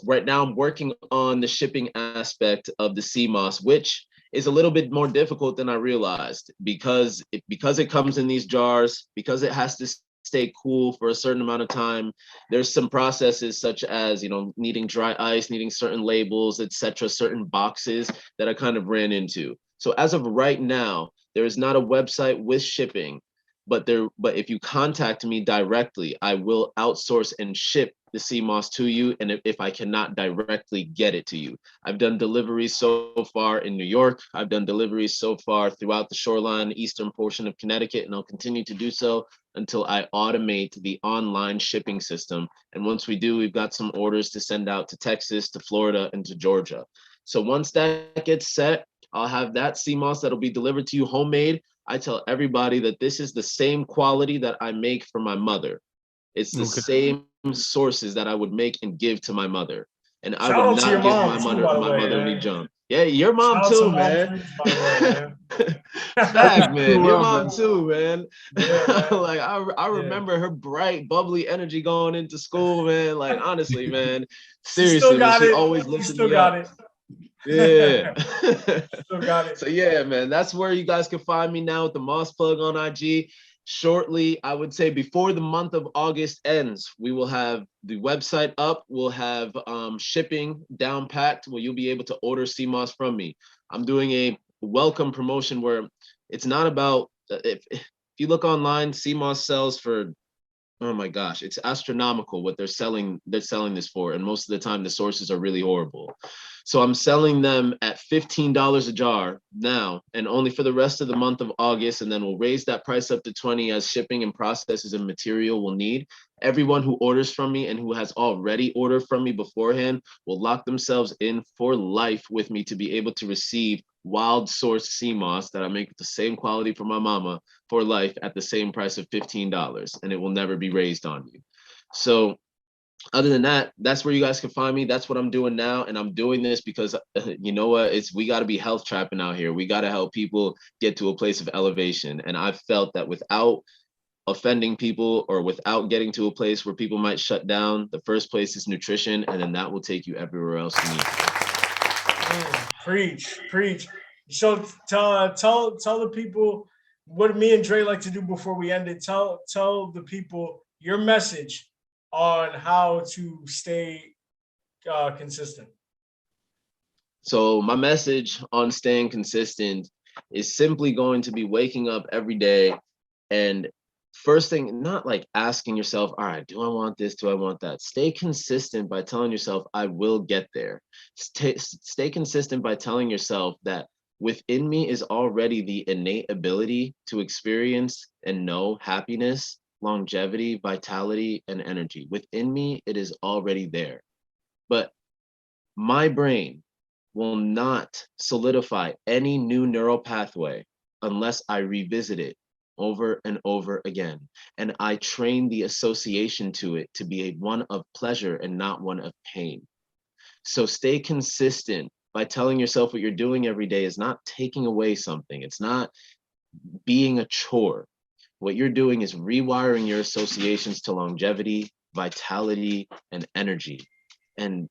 [SPEAKER 1] right now I'm working on the shipping aspect of the seamos, which is a little bit more difficult than I realized, because it comes in these jars, because it has to stay cool for a certain amount of time. There's some processes such as, needing dry ice, needing certain labels, etc., certain boxes that I kind of ran into. So as of right now, there is not a website with shipping, but if you contact me directly, I will outsource and ship the seamos to you, and if I cannot directly get it to you. I've done deliveries so far in New York. I've done deliveries so far throughout the shoreline, eastern portion of Connecticut, and I'll continue to do so until I automate the online shipping system. And once we do, we've got some orders to send out to Texas, to Florida, and to Georgia. So once that gets set, I'll have that seamos that'll be delivered to you homemade. I tell everybody that this is the same quality that I make for my mother. It's the same sources that I would make and give to my mother. And I would not give my mother any junk. Yeah, your mom
[SPEAKER 2] Shout out
[SPEAKER 1] too,
[SPEAKER 2] to Mom
[SPEAKER 1] man.
[SPEAKER 2] Freeze, by the way, man.
[SPEAKER 1] Fact, man. Your mom
[SPEAKER 3] man.
[SPEAKER 1] too, man.
[SPEAKER 2] Yeah, man.
[SPEAKER 1] Like I remember her bright, bubbly energy going into school, man. Like honestly, man.
[SPEAKER 2] She still
[SPEAKER 1] Seriously, man.
[SPEAKER 2] got
[SPEAKER 1] She
[SPEAKER 2] it.
[SPEAKER 1] always
[SPEAKER 2] She
[SPEAKER 1] lifted
[SPEAKER 2] still
[SPEAKER 1] me
[SPEAKER 2] got
[SPEAKER 1] up.
[SPEAKER 2] it.
[SPEAKER 1] Yeah.
[SPEAKER 2] Still got it.
[SPEAKER 1] So yeah, man, that's where you guys can find me now with the Moss Plug on IG. Shortly, I would say before the month of August ends, we will have the website up. We'll have shipping down packed where you'll be able to order seamos from me. I'm doing a welcome promotion where it's not about if you look online, seamos sells for, oh my gosh, it's astronomical what they're selling this for, and most of the time the sources are really horrible. So I'm selling them at $15 a jar now, and only for the rest of the month of August, and then we'll raise that price up to 20 as shipping and processes and material will need. Everyone who orders from me and who has already ordered from me beforehand will lock themselves in for life with me to be able to receive wild source sea moss that I make with the same quality for my mama for life at the same price of $15, and it will never be raised on you. So other than that, that's where you guys can find me. That's what I'm doing now. And I'm doing this because you know what? We got to be health trapping out here. We got to help people get to a place of elevation. And I felt that without offending people or without getting to a place where people might shut down, the first place is nutrition. And then that will take you everywhere else you need.
[SPEAKER 2] Preach. So tell the people what me and Dre like to do before we end it. Tell the people your message on how to stay consistent.
[SPEAKER 1] So my message on staying consistent is simply going to be waking up every day and first thing, not like asking yourself, all right, do I want this? Do I want that? Stay consistent by telling yourself, I will get there. Stay consistent by telling yourself that within me is already the innate ability to experience and know happiness, longevity, vitality, and energy. Within me, it is already there. But my brain will not solidify any new neural pathway unless I revisit it over and over again. And I train the association to it to be one of pleasure and not one of pain. So stay consistent by telling yourself what you're doing every day is not taking away something. It's not being a chore. What you're doing is rewiring your associations to longevity, vitality, and energy. And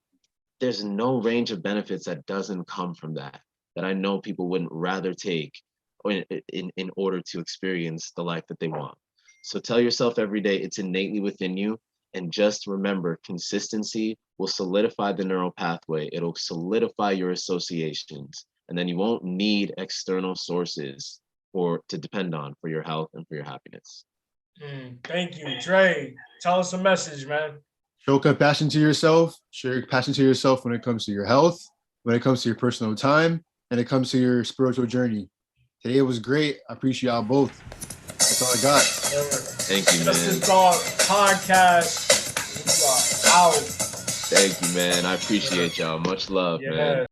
[SPEAKER 1] there's no range of benefits that doesn't come from that I know people wouldn't rather take in order to experience the life that they want. So tell yourself every day it's innately within you. And just remember, consistency will solidify the neural pathway. It'll solidify your associations. And then you won't need external sources to depend on for your health and for your happiness.
[SPEAKER 2] Thank you. Dre, tell us a message, man.
[SPEAKER 3] Show compassion to yourself. Show your passion to yourself when it comes to your health, when it comes to your personal time, and it comes to your spiritual journey. Today was great. I appreciate y'all both. That's all I got.
[SPEAKER 1] Thank you, man.
[SPEAKER 2] Just Thought podcast. We are out.
[SPEAKER 1] Thank you, man. I appreciate y'all. Much love, man.